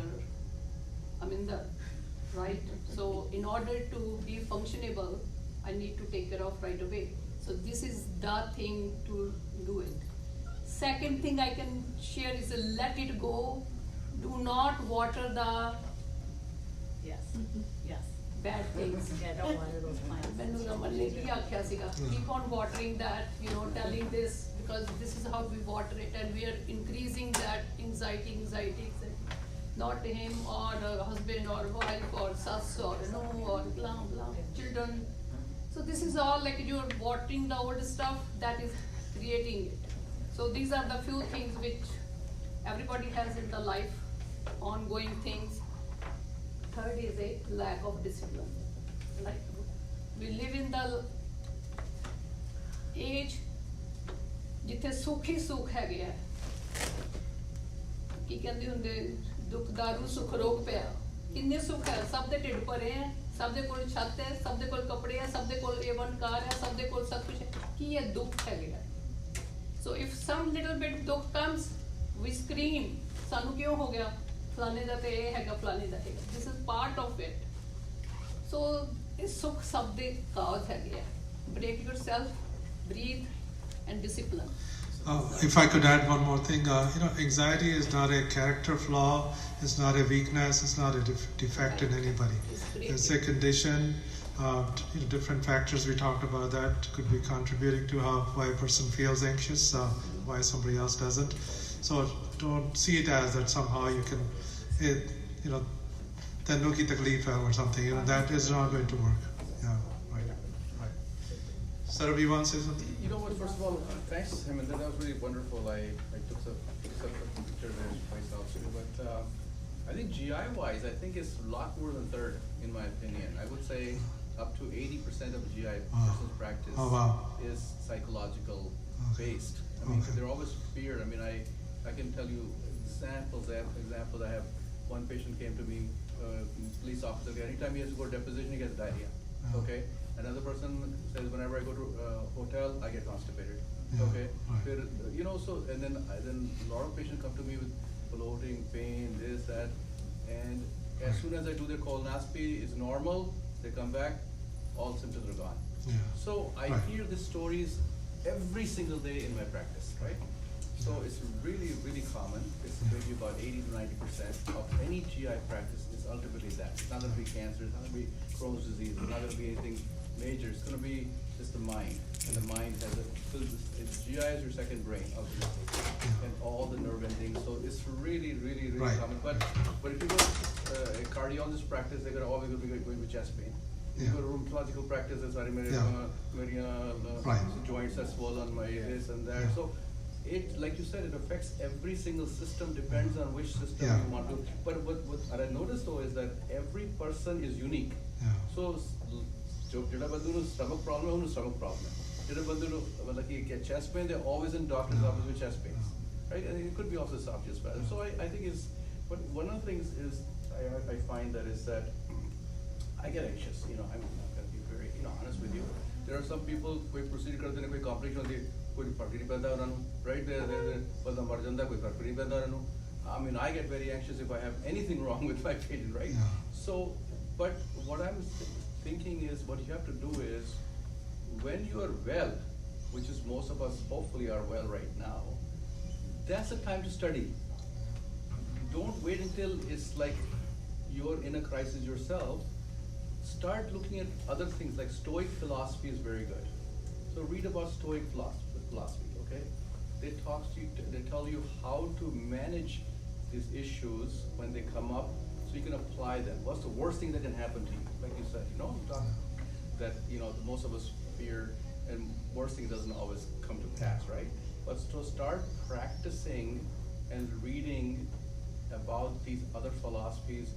Aminder, right? So in order to be functionable, I need to take care of right away. So this is the thing to do it. Second thing I can share is let it go. Do not water the bad things. Don't water those plants. Keep on watering that, telling this, because this is how we water it, and we are increasing that anxiety. Not him or a husband or wife or sus or or blah blah children. So this is all like you're watering the old stuff that is creating it. So these are the few things which everybody has in the life, ongoing things. Third is a lack of discipline. Like we live in the age ਜਿੱਥੇ ਸੁੱਖ ਹੀ ਸੁੱਖ ਹੈਗੇ ਆ ਕੀ ਕਹਿੰਦੇ ਹੁੰਦੇ ਦੁੱਖ ਦਾਰੂ ਸੁੱਖ ਰੋਗ ਪਿਆ ਕਿੰਨੇ ਸੁੱਖ ਹੈ ਸਭ ਦੇ ਢਿੱਡ ਭਰੇ ਹੈ ਸਭ ਦੇ ਕੋਲ ਛੱਤ ਹੈ ਸਭ ਦੇ ਕੋਲ ਕੱਪੜੇ ਹੈ ਸਭ ਦੇ ਕੋਲ ਏਵਨ ਕਾਰ ਹੈ ਸਭ ਦੇ ਕੋਲ ਸਭ ਕੁਝ ਹੈ ਕੀ ਇਹ ਦੁੱਖ ਹੈਗੇ ਆ so if some little bit ਦੁੱਖ comes we scream ਸਾਨੂੰ ਕਿਉਂ ਹੋ ਗਿਆ ਫਲਾਣੇ ਦਾ ਤੇ ਇਹ ਹੈਗਾ ਫਲਾਣੇ ਦਾ ਹੈਗਾ this is part of it so ਇਹ ਸੁੱਖ ਸਭ ਦੇ ਕਾਜ਼ ਹੈਗੇ ਆ break yourself breathe and discipline. If I could add one more thing, anxiety is not a character flaw, it's not a weakness, it's not a defect in anybody. It's a condition. Different factors we talked about that could be contributing to why a person feels anxious, why somebody else doesn't. So don't see it as that somehow you can, tenu ki takleef hai or something. That is not going to work. Yeah, right. Sarabhi, you want to say something? You know what, first of all, thanks, Heminder, that was really wonderful. I took some picture there myself too, but I think GI-wise, I think it's a lot more than third, in my opinion. I would say up to 80% of GI person's practice is psychological based. I mean, they're always feared. I mean, I can tell you examples. I have one patient came to me, police officer, anytime he has to go to deposition, he gets diarrhea. Okay? Another person says, whenever I go to hotel, I get constipated. Yeah, okay, right. So and then a lot of patients come to me with bloating, pain, this, that, and as soon as I do their colonoscopy, it's normal. They come back, all symptoms are gone. Yeah. So I hear these stories every single day in my practice, right? So it's really, really common. It's maybe about 80 to 90% of any GI practice is ultimately that. It's not going to be cancer. It's not going to be Crohn's disease. It's not going to be anything major. It's going to be just the mind. And the mind has GI is your second brain, ultimately, and all the nerve endings. So it's really, really, really common. But if you go to a cardiologist practice, they're always going to be going with chest pain. If you go to rheumatological practice, it's joints are swollen, my this and that. So it, like you said, it affects every single system, depends on which system you want to. But what I noticed though is that every person is unique. So, jada bandu nu stomach problem, stomach problem. Jada bandu nu like get chest pain, they're always in doctor's office with chest pains, right? And it could be also esophagus problem. So I think it's. But one of the things is I find that is that I get anxious. I'm not going to be very honest with you. There are some people कोई procedure करते हैं कोई complication होती है कोई फर्क नहीं पैदा उन्हें right there बंदा मर जाता कोई फर्क नहीं पैदा उन्हें I mean I get very anxious if I have anything wrong with my patient, right? So but what I'm thinking is what you have to do is when you are well, which is most of us hopefully are well right now, that's the time to study. Don't wait until it's like you're in a crisis yourself. Start looking at other things like Stoic philosophy is very good. So read about Stoic philosophy, okay? They talk to you, they tell you how to manage these issues when they come up so you can apply them. What's the worst thing that can happen to you? Like you said, that most of us fear and worst thing doesn't always come to pass, right? But to start practicing and reading about these other philosophies,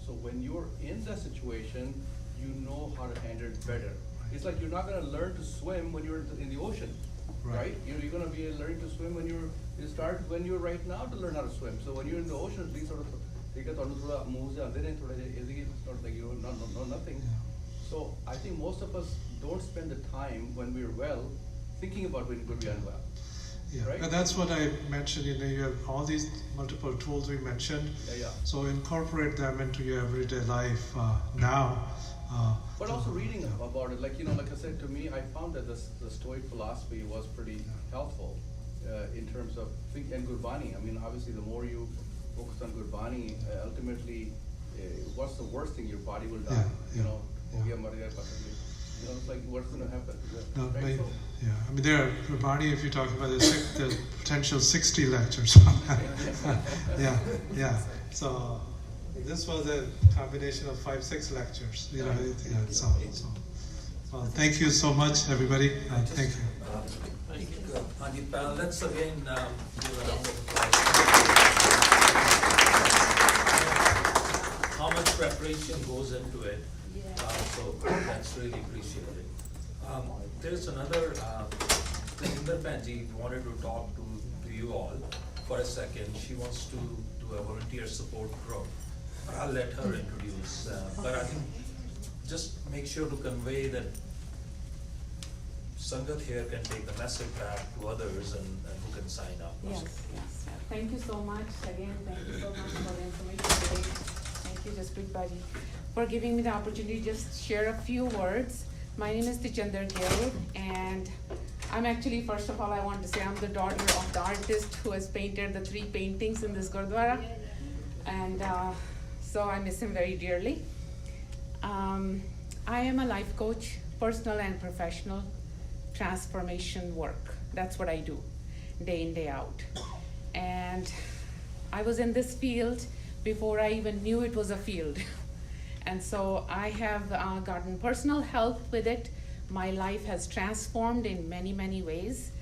so when you're in that situation, you know how to handle it better. It's like you're not going to learn to swim when you're in the ocean, right? You're going to be learning to swim when you start when you're right now to learn how to swim. So when you're in the ocean, at least sort of moves not like you know nothing. So I think most of us don't spend the time when we're well thinking about when we're unwell. Yeah, right? And that's what I mentioned. You have all these multiple tools we mentioned. So incorporate them into your everyday life now. But also reading about it, like I said, to me, I found that the Stoic philosophy was pretty helpful in terms of and Gurbani. I mean, obviously, the more you focus on Gurbani, ultimately, what's the worst thing? Your body will die. You know, it's like what's going to happen. No, Right? but, So- yeah, I mean, there are, Gurbani, if you're talking about there's potential 60 lectures on that. Yeah. So this was a combination of 5-6 lectures. You know, so. Well, thank you so much, everybody. Thank you. I think on the panel, let's again give a round of applause. How much preparation goes into it? So that's really appreciated. There's another, Inder Panji wanted to talk to you all for a second. She wants to do a volunteer support group. I'll let her introduce, but I think just make sure to convey that Sangat here can take the message back to others and who can sign up. Yes. Thank you so much. Again, thank you so much for the information today. Thank you, Jasprit Baji, for giving me the opportunity to just share a few words. My name is Tichander Gill, and I'm actually, first of all, I want to say I'm the daughter of the artist who has painted the 3 paintings in this Gurdwara, and so I miss him very dearly. I am a life coach, personal and professional transformation work. That's what I do, day in, day out. And I was in this field before I even knew it was a field. And so I have gotten personal help with it. My life has transformed in many, many ways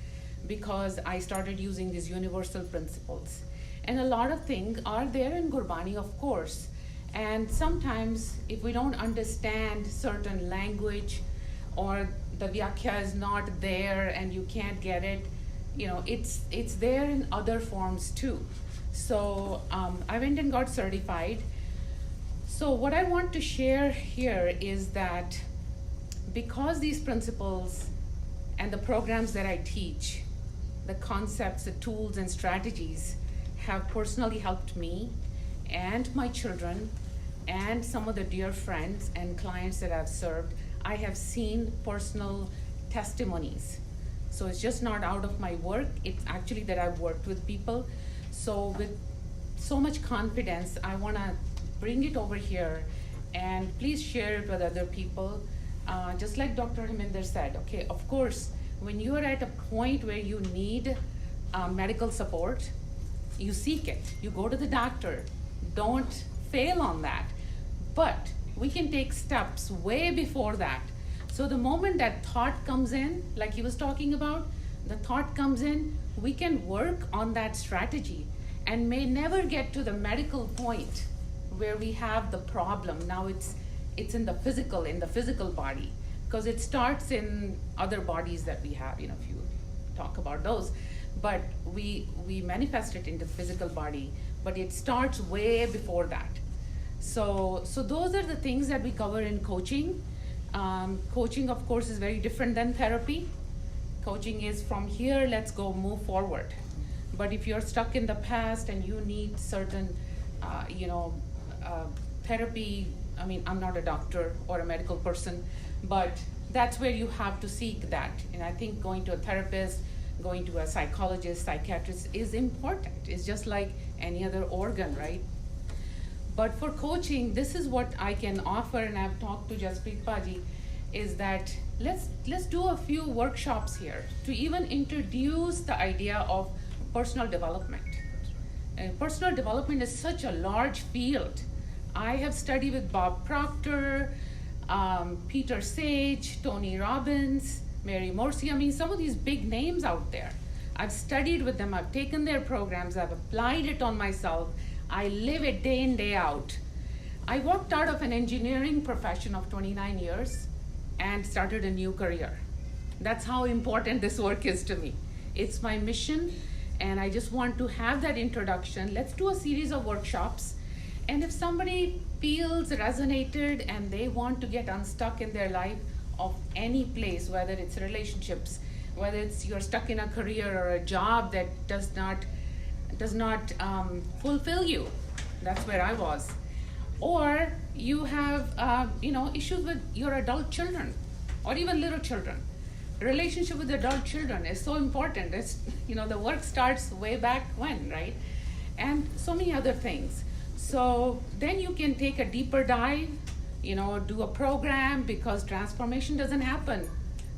because I started using these universal principles. And a lot of things are there in Gurbani, of course. And sometimes if we don't understand certain language or the Vyakhya is not there and you can't get it, you know, it's there in other forms too. So I went and got certified. So what I want to share here is that because these principles and the programs that I teach, the concepts, the tools and strategies have personally helped me and my children and some of the dear friends and clients that I've served, I have seen personal testimonies. So it's just not out of my work, it's actually that I've worked with people. So with so much confidence, I wanna bring it over here and please share it with other people. Just like Dr. Heminder said, okay, of course, when you are at a point where you need medical support, you seek it, you go to the doctor, don't fail on that. But we can take steps way before that. So the moment that thought comes in, like he was talking about, the thought comes in, we can work on that strategy and may never get to the medical point where we have the problem. Now it's in the physical body, because it starts in other bodies that we have, you know, if you talk about those. But we manifest it into the physical body, but it starts way before that. So those are the things that we cover in coaching. Coaching, of course, is very different than therapy. Coaching is from here, let's go move forward. But if you're stuck in the past and you need certain, therapy, I mean, I'm not a doctor or a medical person, but that's where you have to seek that. And I think going to a therapist, going to a psychologist, psychiatrist is important. It's just like any other organ, right? But for coaching, this is what I can offer, and I've talked to Jasprit Baji, is that let's do a few workshops here to even introduce the idea of personal development. And personal development is such a large field. I have studied with Bob Proctor, Peter Sage, Tony Robbins, Mary Morrissey. I mean, some of these big names out there. I've studied with them, I've taken their programs, I've applied it on myself. I live it day in, day out. I walked out of an engineering profession of 29 years and started a new career. That's how important this work is to me. It's my mission, and I just want to have that introduction. Let's do a series of workshops. And if somebody feels resonated and they want to get unstuck in their life of any place, whether it's relationships, whether it's you're stuck in a career or a job that does not fulfill you, that's where I was. Or you have issues with your adult children or even little children. Relationship with adult children is so important. It's, the work starts way back when, right? And so many other things. So then you can take a deeper dive do a program, because transformation doesn't happen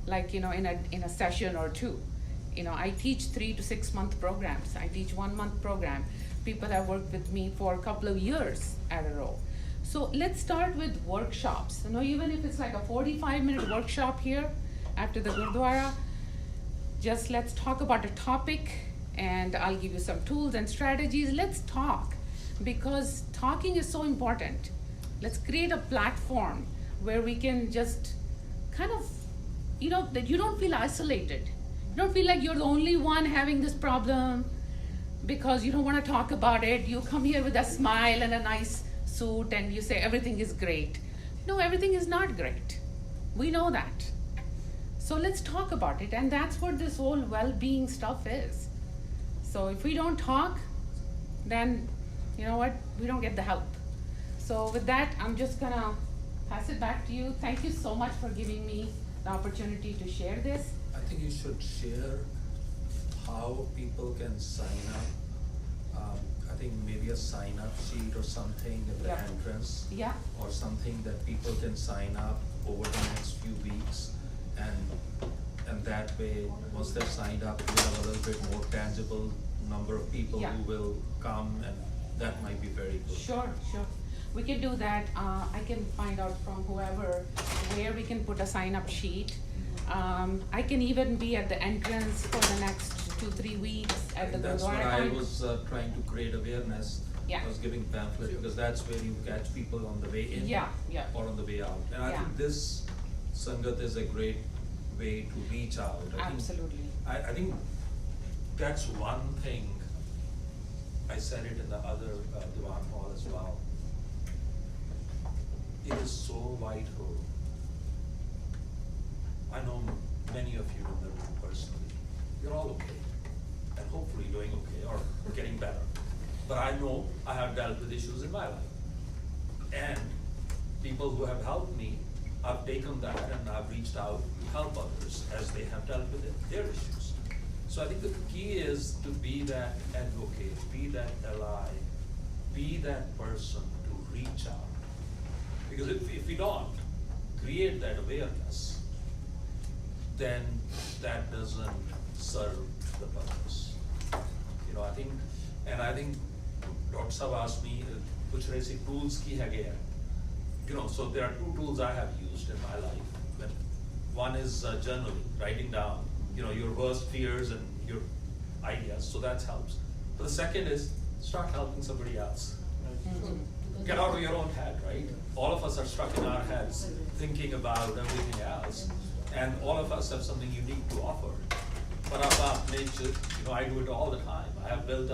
like, in a session or two. I teach 3 to 6 month programs. I teach 1 month program. People have worked with me for a couple of years at a row. So let's start with workshops. Even if it's like a 45-minute workshop here after the Gurdwara, just let's talk about a topic, and I'll give you some tools and strategies. Let's talk, because talking is so important. Let's create a platform where we can just kind of, that you don't feel isolated. You don't feel like you're the only one having this problem because you don't want to talk about it. You come here with a smile and a nice suit and you say everything is great. No, everything is not great. We know that. So let's talk about it, and that's what this whole well-being stuff is. So if we don't talk, then you know what? We don't get the help. So with that, I'm just gonna pass it back to you. Thank you so much for giving me the opportunity to share this. I think you should share how people can sign up. I think maybe a sign-up sheet or something at the entrance. Yeah. Or something that people can sign up over the next few weeks. And that way, once they're signed up, we have a little bit more tangible number of people who will come, and that might be very good. Sure. We can do that. I can find out from whoever where we can put a sign-up sheet. I can even be at the entrance for the next 2-3 weeks at the Gurdwara. That's what I was trying to create awareness. Yeah. I was giving pamphlet, because that's where you catch people on the way in. Yeah. Or on the way out. And I think this Sangat is a great way to reach out. Absolutely. I think that's one thing. I said it in the other Diwan Hall as well. It is so vital. I know many of you in the room personally. You're all okay, and hopefully doing okay or getting better. But I know I have dealt with issues in my life. And people who have helped me, I've taken that and I've reached out to help others as they have dealt with their issues. So I think the key is to be that advocate, be that ally, be that person to reach out. Because if we don't create that awareness, then that doesn't serve the purpose. I think Dr. Saab asked me, which resi tools ki hai gaya? So there are 2 tools I have used in my life. One is journaling, writing down, your worst fears and your ideas, so that helps. But the second is start helping somebody else. Get out of your own head, right? All of us are stuck in our heads thinking about everything else, and all of us have something unique to offer. But about nature, I do it all the time. I have built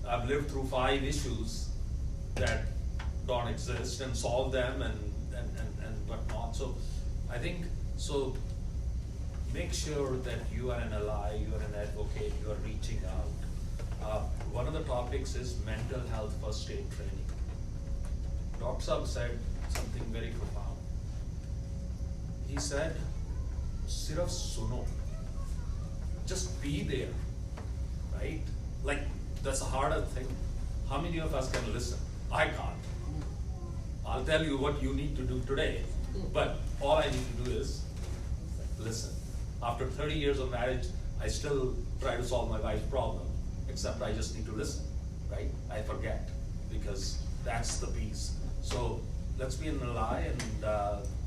I've lived through 5 issues that don't exist and solve them and whatnot. So I think, make sure that you are an ally, you are an advocate, you are reaching out. One of the topics is mental health first aid training. Dr. Saab said something very profound. He said, "Siraf suno." Just be there, right? Like, that's a harder thing. How many of us can listen? I can't. I'll tell you what you need to do today, but all I need to do is listen. After 30 years of marriage, I still try to solve my wife's problem, except I just need to listen, right? I forget, because that's the piece. So let's be an ally, and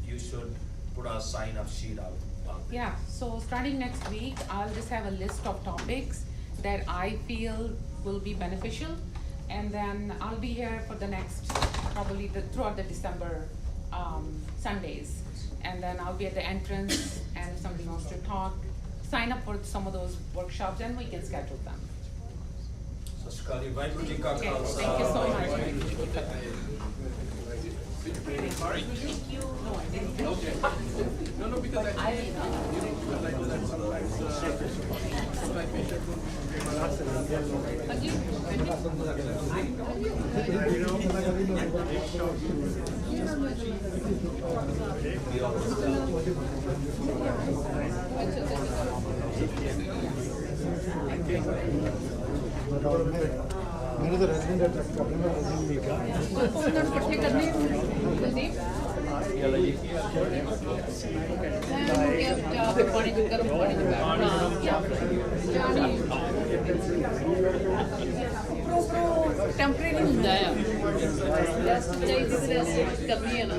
you should put a sign-up sheet out. Yeah, so starting next week, I'll just have a list of topics that I feel will be beneficial, and then I'll be here for the next, probably throughout the December Sundays. And then I'll be at the entrance, and if somebody wants to talk, sign up for some of those workshops, and we can schedule them. Okay, thank you so much. Sorry? Thank you. No, I didn't. Okay. No, because I like that sometimes my patient मैंने तो resident address का अपने में resident लिखा Kuldeep? ਚਾਹ ਦੇ ਪਾਣੀ ਚ ਗਰਮ ਪਾਣੀ ਚ ਬੈਠਣਾ ਜਾਣੀ ਟੈਂਪਰੇਰੀ ਹੁੰਦਾ ਆ ਰੈਸਟ ਚਾਹੀਦੀ ਤੇ ਰੈਸਟ ਕਰਨੀ ਹੈ ਨਾ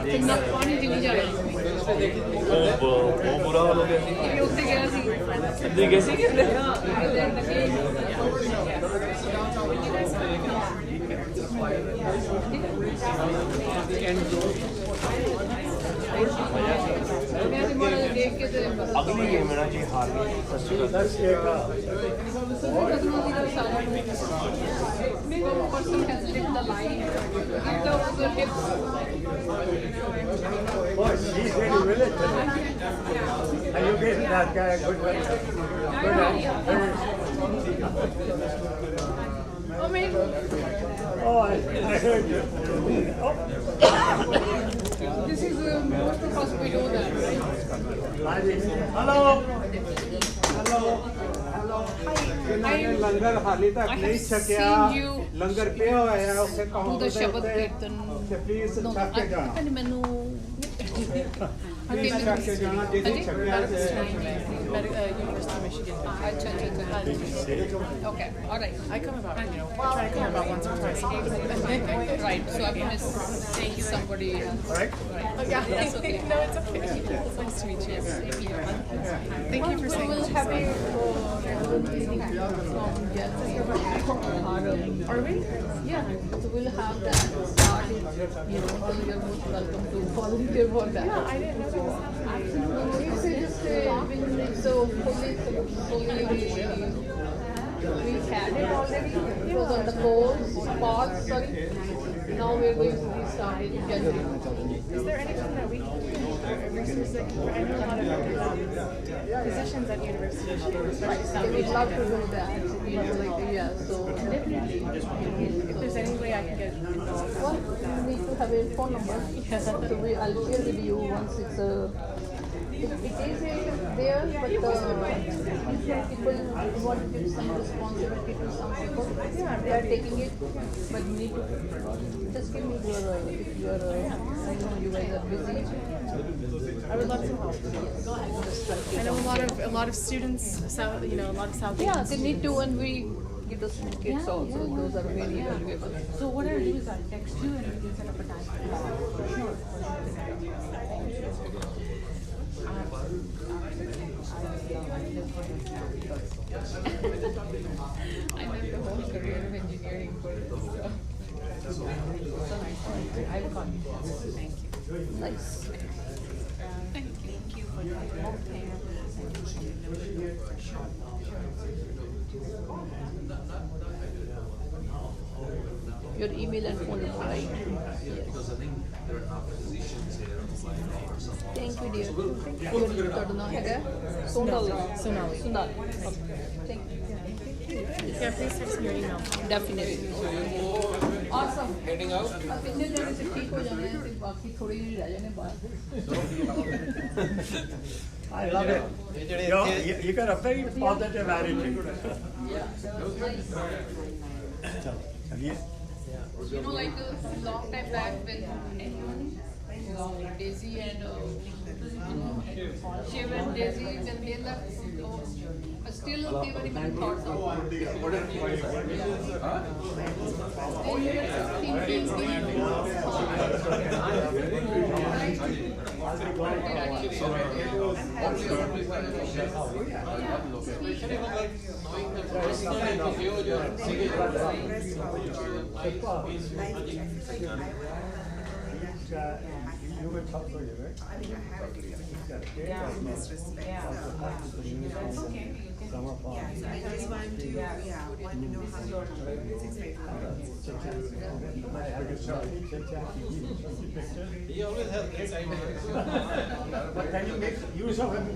ਕਿੰਨਾ ਪਾਣੀ ਦੀ ਨਹੀਂ ਜਾਣਾ ਬਹੁਤ ਬੁਰਾ ਹਾਲ ਹੋ ਗਿਆ ਸੀ ਇਹ ਉੱਤੇ ਗਿਆ ਸੀ ਅੱਧੀ ਗਏ ਸੀ ਮੈਂ ਤੇ ਮਾੜਾ ਜਿਹਾ ਦੇਖ ਕੇ ਤੇ ਅਗਲੀ ਗੇਮ ਮੇਰਾ ਜੀ ਹਾਰ ਗਈ person has lived the life. Give the other hip. Oh, she's really village. Are you getting that guy a good one? I mean, oh, I heard you. Oh. This is most of us we know that, right? Hello. Hello. ਲੰਗਰ ਹਾਲੇ ਤੱਕ ਨਹੀਂ ਛਕਿਆ ਲੰਗਰ ਪਿਆ ਹੋਇਆ ਹੈ ਉੱਥੇ ਕਹੋ ਦਾ ਸ਼ਬਦ ਕੀਰਤਨ ਪਲੀਜ਼ ਛਕ ਕੇ ਜਾਣਾ ਮੈਨੂੰ ਛਕ ਕੇ ਜਾਣਾ ਜਿਹਦੀ ਛਕਿਆ University of Michigan. Okay, all right. I come about, you know, I try to come about once or twice a year. Right, so I'm going to thank somebody else. All right. Oh, yeah. That's okay. No, it's okay. It's nice to meet you. Thank you for saying We'll this. have a Are we? yeah, so we'll have that starting, you know, so you're most welcome to volunteer for that. Yeah, I didn't know that was happening. It's just so fully we had it already. It was on the course spot, sorry. Now we're going to restart it in January. Is there anything that we can do? Resources that can, I know a lot of physicians at University of Michigan, They would love to do that, you know, like, yeah, so definitely. if there's any way I can get involved. Well, you need to have a phone number. So I'll share with you once it's it is there, but people want to give some responsibility to some people. Yeah, they are taking it, but you need to just give me your if you are I know you guys are busy. I would love to help. I know a lot of students, you know, a lot of South Yeah, Asian they need to, students. and we give those kids also. Those are very valuable. So what I'll do is I'll text you and we can set up a time. Sure. I left the whole career of engineering for this. So I'll call you. Thank you. nice. Thank you for your help. Your email and phone number, right? Because I think there are enough physicians here on the line or someone. Thank you, dear. ਤੁਹਾਡਾ ਨਾਮ ਹੈਗਾ Sonal Sonali. ਸੁਨਾਲ Thank you. Yeah, please text me your email. Definitely. Awesome. Heading out. ਕਿੰਨੇ ਜਣੇ ਤੇ ਠੀਕ ਹੋ ਜਾਣੇ ਤੇ ਬਾਕੀ ਥੋੜੇ ਜਿਹੇ ਰਹਿ ਜਾਣੇ ਬਾਹਰ I love it. You got a very positive attitude. चलिए. You know, like a long time back when Daisy and Shiv and Daisy, when they left, but still they were even thoughts of You will talk to you, right? I mean, I have to in this respect. That's okay. Yes, I just wanted to, want to know how you He always has great ideas. But can you make use of him?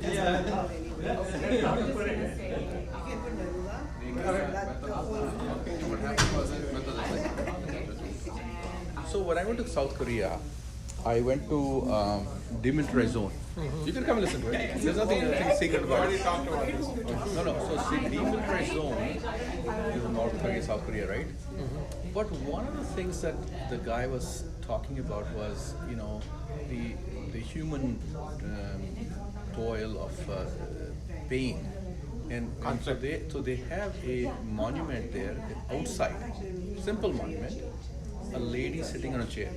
So when I went to South Korea, I went to demilitarized zone. You can come and listen to it. There's nothing secret about it. No. So see, demilitarized zone is in North Korea, South Korea, right? But one of the things that the guy was talking about was, you know, the human toil of pain. And so they have a monument there outside, simple monument, a lady sitting on a chair.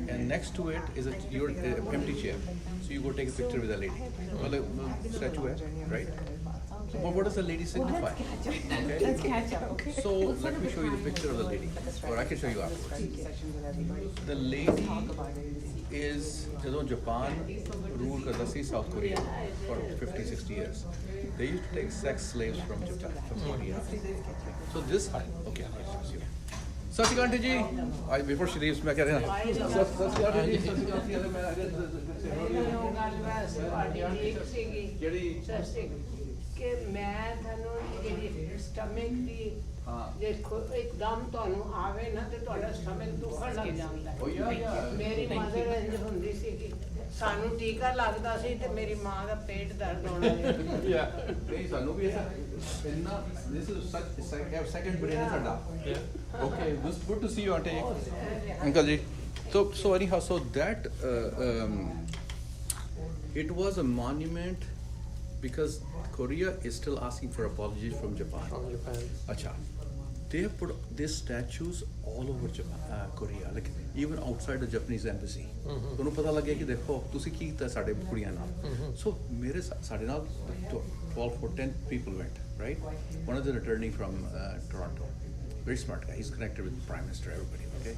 And next to it is your empty chair. So you go take a picture with the lady. Well, the statue है, right? So what does the lady signify? Okay. Let's catch up, okay? So let me show you the picture of the lady, or I can show you afterwards. The lady is, ਜਦੋਂ Japan ruled ਕਰਦਾ ਸੀ South Korea for 50, 60 years. They used to take sex slaves from Japan, from Korea. So this, okay, ਸਤਿ ਸ਼੍ਰੀ ਅਕਾਲ ਜੀ before Shri leaves ਮੈਂ ਕਹਿ ਰਿਹਾ ਸਤਿ ਸ਼੍ਰੀ ਅਕਾਲ ਜੀ ਸਤਿ ਸ਼੍ਰੀ ਅਕਾਲ ਕਿ ਮੈਂ ਤੁਹਾਨੂੰ ਜਿਹੜੀ ਸਟਮਕ ਦੀ ਦੇਖੋ ਇੱਕਦਮ ਤੁਹਾਨੂੰ ਆਵੇ ਨਾ ਤੇ ਤੁਹਾਡਾ ਸਟਮਕ ਦੁਖਣ ਲੱਗ ਜਾਂਦਾ ਮੇਰੀ ਮਦਰ ਇੰਜ ਹੁੰਦੀ ਸੀ ਕਿ ਸਾਨੂੰ ਟੀਕਾ ਲੱਗਦਾ ਸੀ ਤੇ ਮੇਰੀ ਮਾਂ ਦਾ ਪੇਟ ਦਰਦ ਹੋਣਾ ਨਹੀਂ ਸਾਨੂੰ ਵੀ ਇੰਨਾ this is such second brain ਹੈ ਸਾਡਾ okay this good to see you auntie uncle ji so anyhow so that it was a monument because Korea is still asking for apologies from Japan. Acha. They have put these statues all over Japan, Korea, like even outside the Japanese embassy. ਤੁਹਾਨੂੰ ਪਤਾ ਲੱਗਿਆ ਕਿ ਦੇਖੋ ਤੁਸੀਂ ਕੀ ਕੀਤਾ ਸਾਡੇ ਕੁੜੀਆਂ ਨਾਲ so ਮੇਰੇ ਸਾਡੇ ਨਾਲ 12 or 10 people went, right? One of them returning from Toronto, very smart guy, he's connected with the Prime Minister, everybody, okay?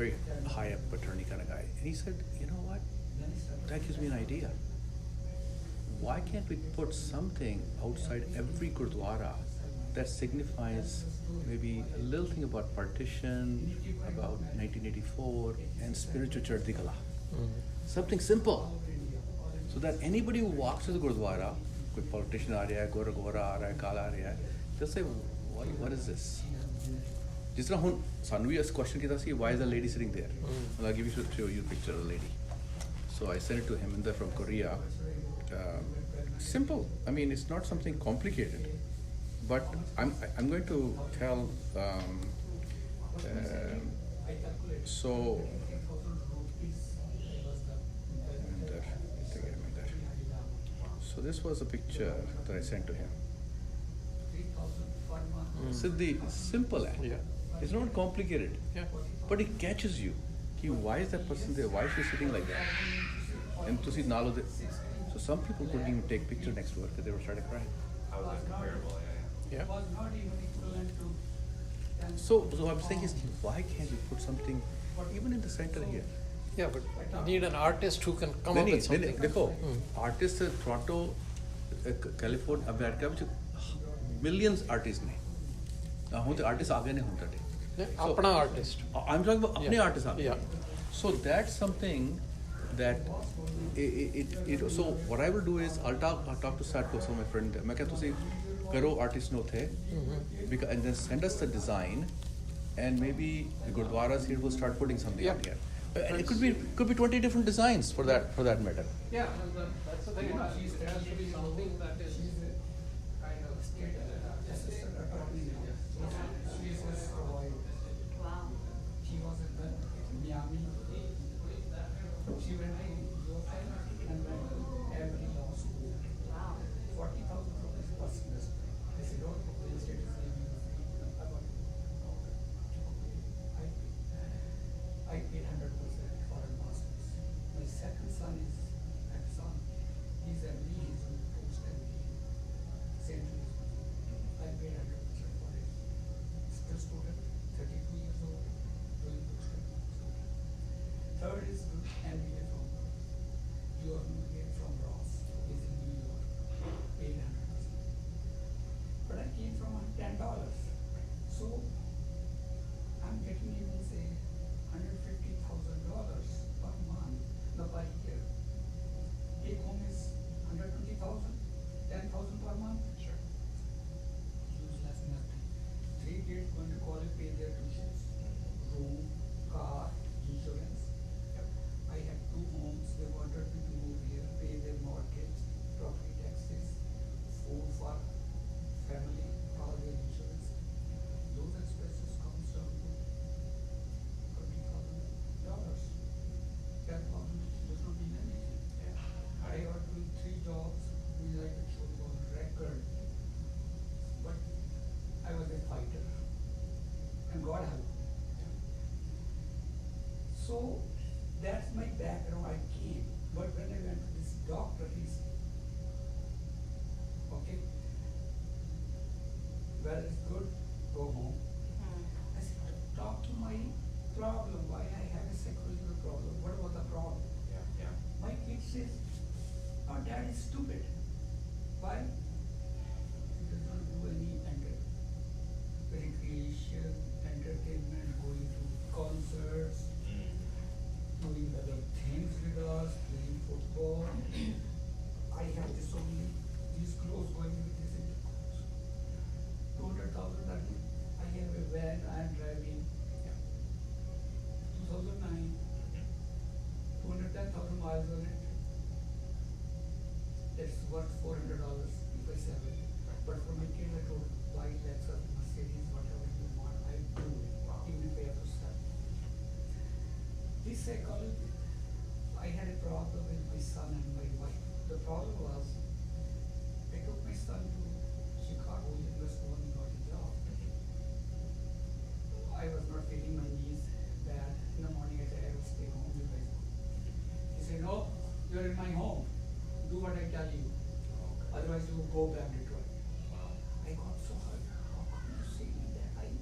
Very high up attorney kind of guy, and he said, you know what, that gives me an idea. Why can't we put something outside every Gurdwara that signifies maybe a little thing about partition, about 1984, and spiritual Chardi Kala? Something simple, so that anybody who walks to the Gurdwara, कोई politician आ रहा है, गोरा आ रहा है, काला आ रहा है, they'll say, what is this? जिस तरह हम सानू भी इस question किया था, why is the lady sitting there? Well, I'll show you a picture of the lady. So I sent it to Heminder from Korea. Simple. I mean, it's not something complicated, but I'm going to tell. So this was a picture that I sent to him. Siddhi, simple. It's not complicated. But it catches you. Why is that person there? Why is she sitting like that? And to see Nalo. So some people couldn't even take picture next to her because they were starting crying. How is that comparable? Yeah. So I'm saying is, why can't we put something even in the center here? Yeah, but you need an artist who can come up with something. देखो, artists Toronto, California, America ਵਿੱਚ millions artists ने. ਹੁਣ ਤੇ artists ਆਗੇ ਨੇ ਹੁਣ ਤੱਕ. अपना artist. I'm talking about अपने artists आगे. Yeah. So that's something that so what I will do is I'll talk to Satko, so my friend. मैं क्या तुसी करो artist note है, because and then send us the design, and maybe the Gurdwaras here will start putting something out here. And it could be 20 different designs for that matter. Yeah, that's the thing. It has to be something that is kind of Wow. She was in the Miami. She went to and went to every law school. Wow. 40,000 rupees per semester. They said, "Oh, real estate is giving you." I paid 100% for a master's. My second son is Exxon. He's MD. He's in post MD. So that's my background. I came, but when I went to this doctor, he's okay. Well, it's good. Go home. I said, talk to my problem. Why I have a psychological problem? What was the problem? Yeah. My kid says, "Oh, dad is stupid." Why? He does not do any recreation, entertainment, going to concerts, doing other things with us, playing football. I have this only, these clothes going with this into clothes. 200,000 I have a van I am driving. 2009, 210,000 miles on it. That's worth $400 if I sell it. But for my kid, I told, buy Lexus, Mercedes, whatever you want, I do it, even if I have to sell. This psychology, I had a problem with my son and my wife. The problem was, I took my son to Chicago University and got a job. I was not feeling my knees bad. In the morning I said, I will stay home with my son. He said, no, you're in my home. Do what I tell you. Otherwise you will go back to Detroit. I got so hurt. How could you say that? I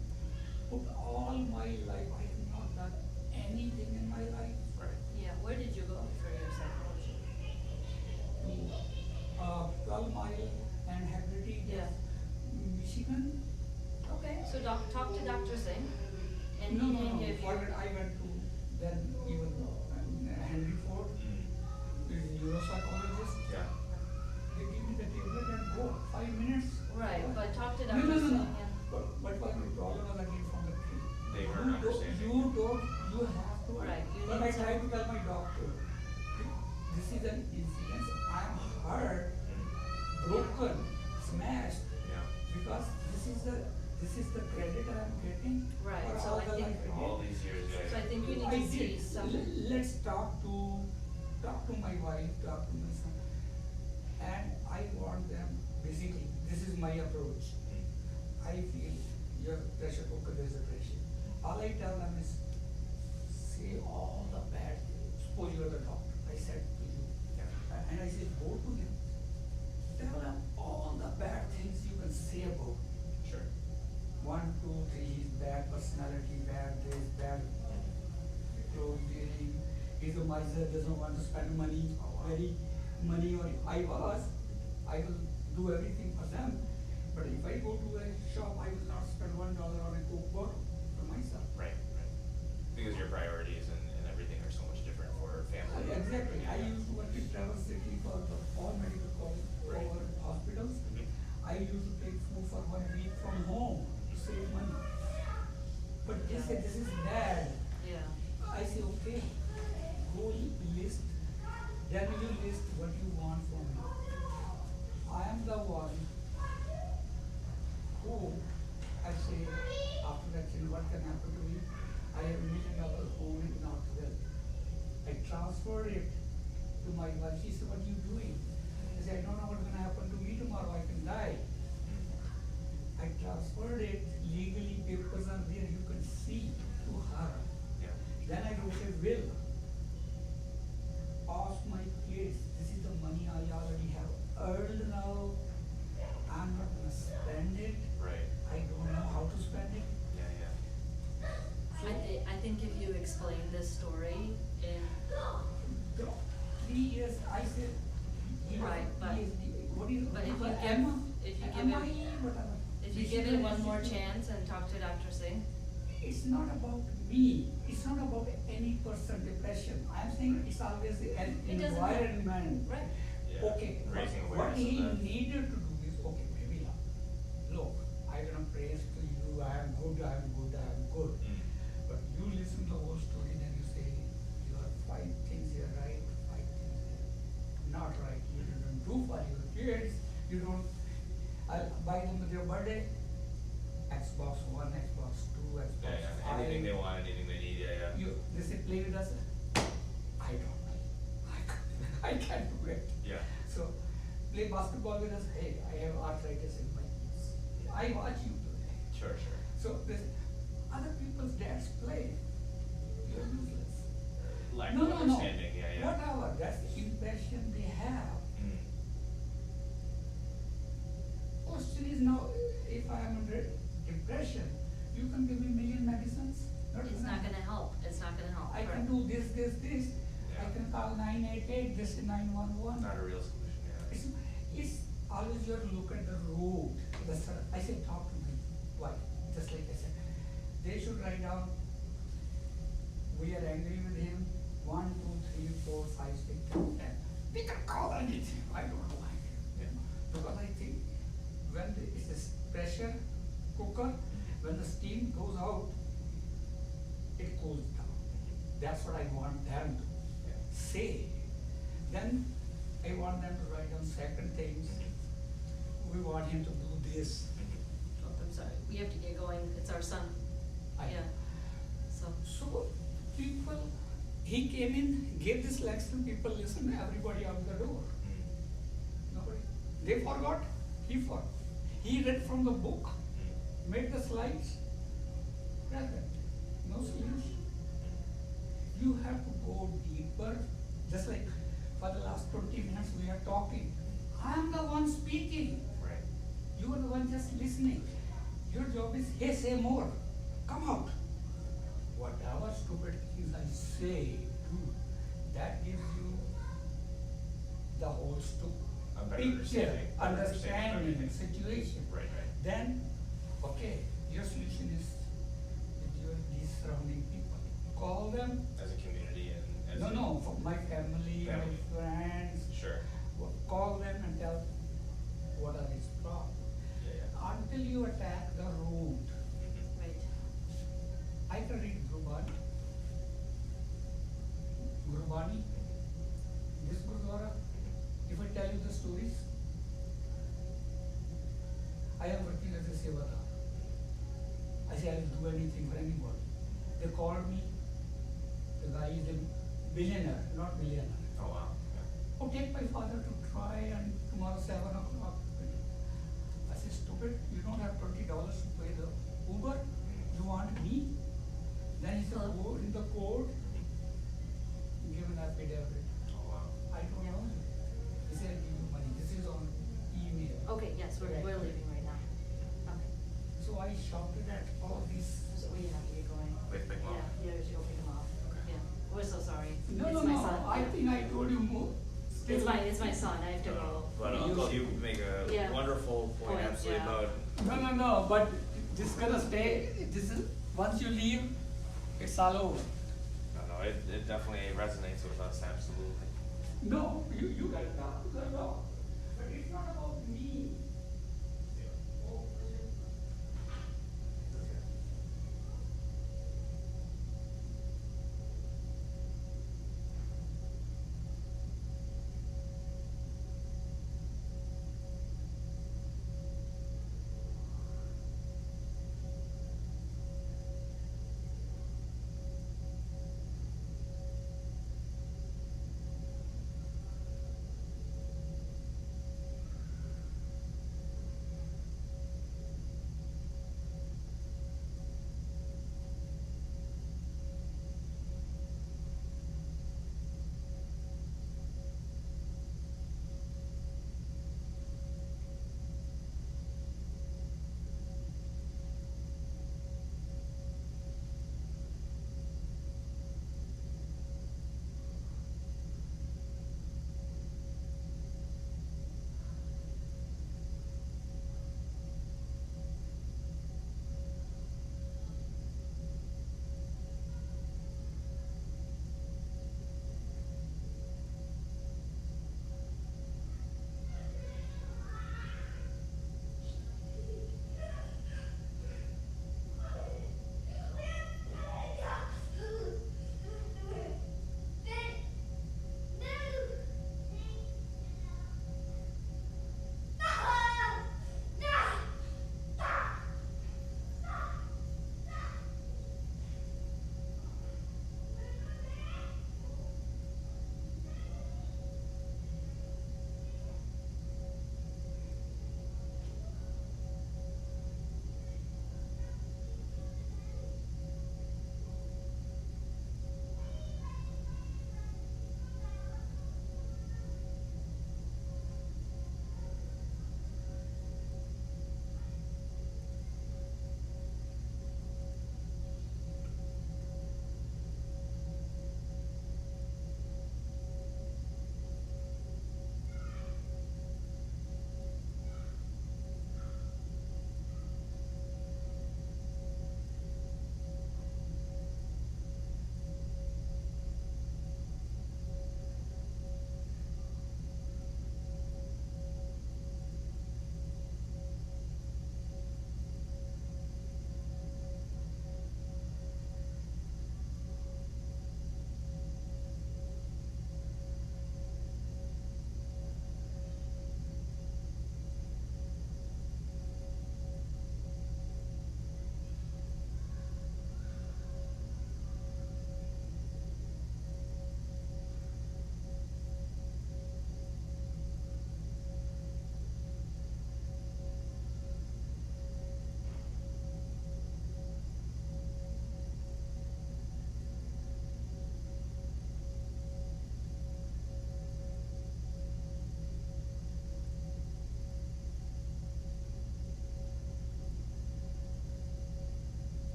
put all my life, I have not done anything in my life. Right. Yeah, where did you go for your psychology? 12 Mile and Haggerty, Yeah. Michigan. Okay, so talk to Dr. Singh. And No, he no, can no. give you. Forward, I went to then even Henry Ford, the neuropsychologist. Yeah. They give me the tablet and go 5 minutes. Right, but talk to No, Dr. no, no, Singh. no. and- But what was the problem was again from the tree. They weren't understanding. You have to. Right, you But need I tried to tell my doctor, this is an incident. I am hurt, broken, smashed. Yeah. Because this is the credit I am getting. Right, for so all I the think- life I All did. these years, yeah. So I think you need I to see did. some. Let's talk to my wife, talk to my son. And I want them, basically, this is my approach. I feel your pressure cooker, there's a pressure. All I tell them is, say all the bad things. Suppose you are the doctor, I said to you. And I said, go to him. Tell them all the bad things you can say about him. Sure. 1, 2, 3, he's bad personality, bad this, bad clothes wearing. He's a miser, doesn't want to spend money, money on I will do everything for them. But if I go to a shop, I will not spend $1 on a Coke bottle for myself. Right. Because your priorities and everything are so much different for family. Exactly. I used to work in Traverse City for all medical college or hospitals. I used to take food for 1 week from home to save money. But they said this is bad. Yeah. I say, okay, go list, then you list what you want from me. I am the one who, I say, after that, what can happen to me? I have $1 million home in Northville. I transferred it to my wife. She said, what are you doing? I said, I don't know what's going to happen to me tomorrow. I can die. I transferred it legally, papers are there, you can see to her. Yeah. Then I wrote a will of my kids. This is the money I already have earned now. I'm not going to spend it. Right. I don't know how to spend it. Yeah. I think if you explain this story in. 3 years, I said. Right, but- What is but if you what give- Emma? if you give Emma, it- whatever. If you give it one more chance and talk to Dr. Singh. It's not about me. It's not about any person depression. I'm saying it's always an It doesn't- environment. Right. Yeah. Okay, Raising what awareness he of that. needed to do is, okay, maybe look, I don't praise to you, I am good, I am good, I am good. But you listen to the whole story, then you say, you are 5 things here right, 5 things here not right. You don't do for your kids, you don't buy them with your birthday, Xbox 1, Xbox 2, Xbox 5. Yeah. Anything they want, anything they need, yeah. They say play with us. I don't know. I can't do it. Yeah. So play basketball with us. Hey, I have arthritis in my knees. I watch you play. Sure. So this other people's dads play. You're useless. lack No, of no, no. understanding. Yeah, yeah. Whatever, that's the impression they have. Question is now, if I am under depression, you can give me million medicines. It's not gonna help, it's not gonna help. I can correct. do this. I can call 988, this is 911. Not a real solution. Yeah. It's always you have to look at the road. I said, talk to my wife, just like I said. They should write down, we are angry with him, 1, 2, 3, 4, 5, 6, 7, 10. They can call anything, I don't know why. Because I think when it's a pressure cooker, when the steam goes out, it cools down. That's what I want them to say. Then I want them to write down second things. We want him to do this. Oh, I'm sorry, we have to get going, it's our son. Yeah, So people, he came in, gave this lecture, people listened, everybody out the door. Nobody. They forgot, he forgot. He read from the book, made the slides, read it. No solution. You have to go deeper, just like for the last 20 minutes we are talking. I am the one speaking. Right. You are the one just listening. Your job is, hey, say more. Come out. Whatever stupid things I say, do. That gives you the whole A better picture, understanding understanding, everything. situation. Right, right. Then, okay, your solution is with these surrounding people. Call them. As a community and as No, for my family, my friends. Sure. Call them and tell what are his problems. Until you attack the root. Right. I can read Gurbani. This Gurdwara, if I tell you the stories, I am working as a sevadar. I say I will do anything for anybody. They called me, the guy is a billionaire, not millionaire. Oh wow. Oh, take my father to try and tomorrow 7 o'clock. I said, stupid, you don't have $20 to pay the Uber. You want me? Then he said, go in the code, give an affidavit. Oh wow. I don't know. He said, give you money. This is on email. Okay, yes, we're leaving right now. Okay. So I shouted at all these. So we have to get going. Pick them up. Yeah, you should go pick them up. Yeah, we're so sorry. No, It's no, my no. son. I think I told you more. It's my son, I have to go. But Uncle, you make a wonderful point, absolutely about. No, but this gonna stay. This is once you leave, it's all over. No, it definitely resonates with us, absolutely. No, you got it now. No, but it's not about me.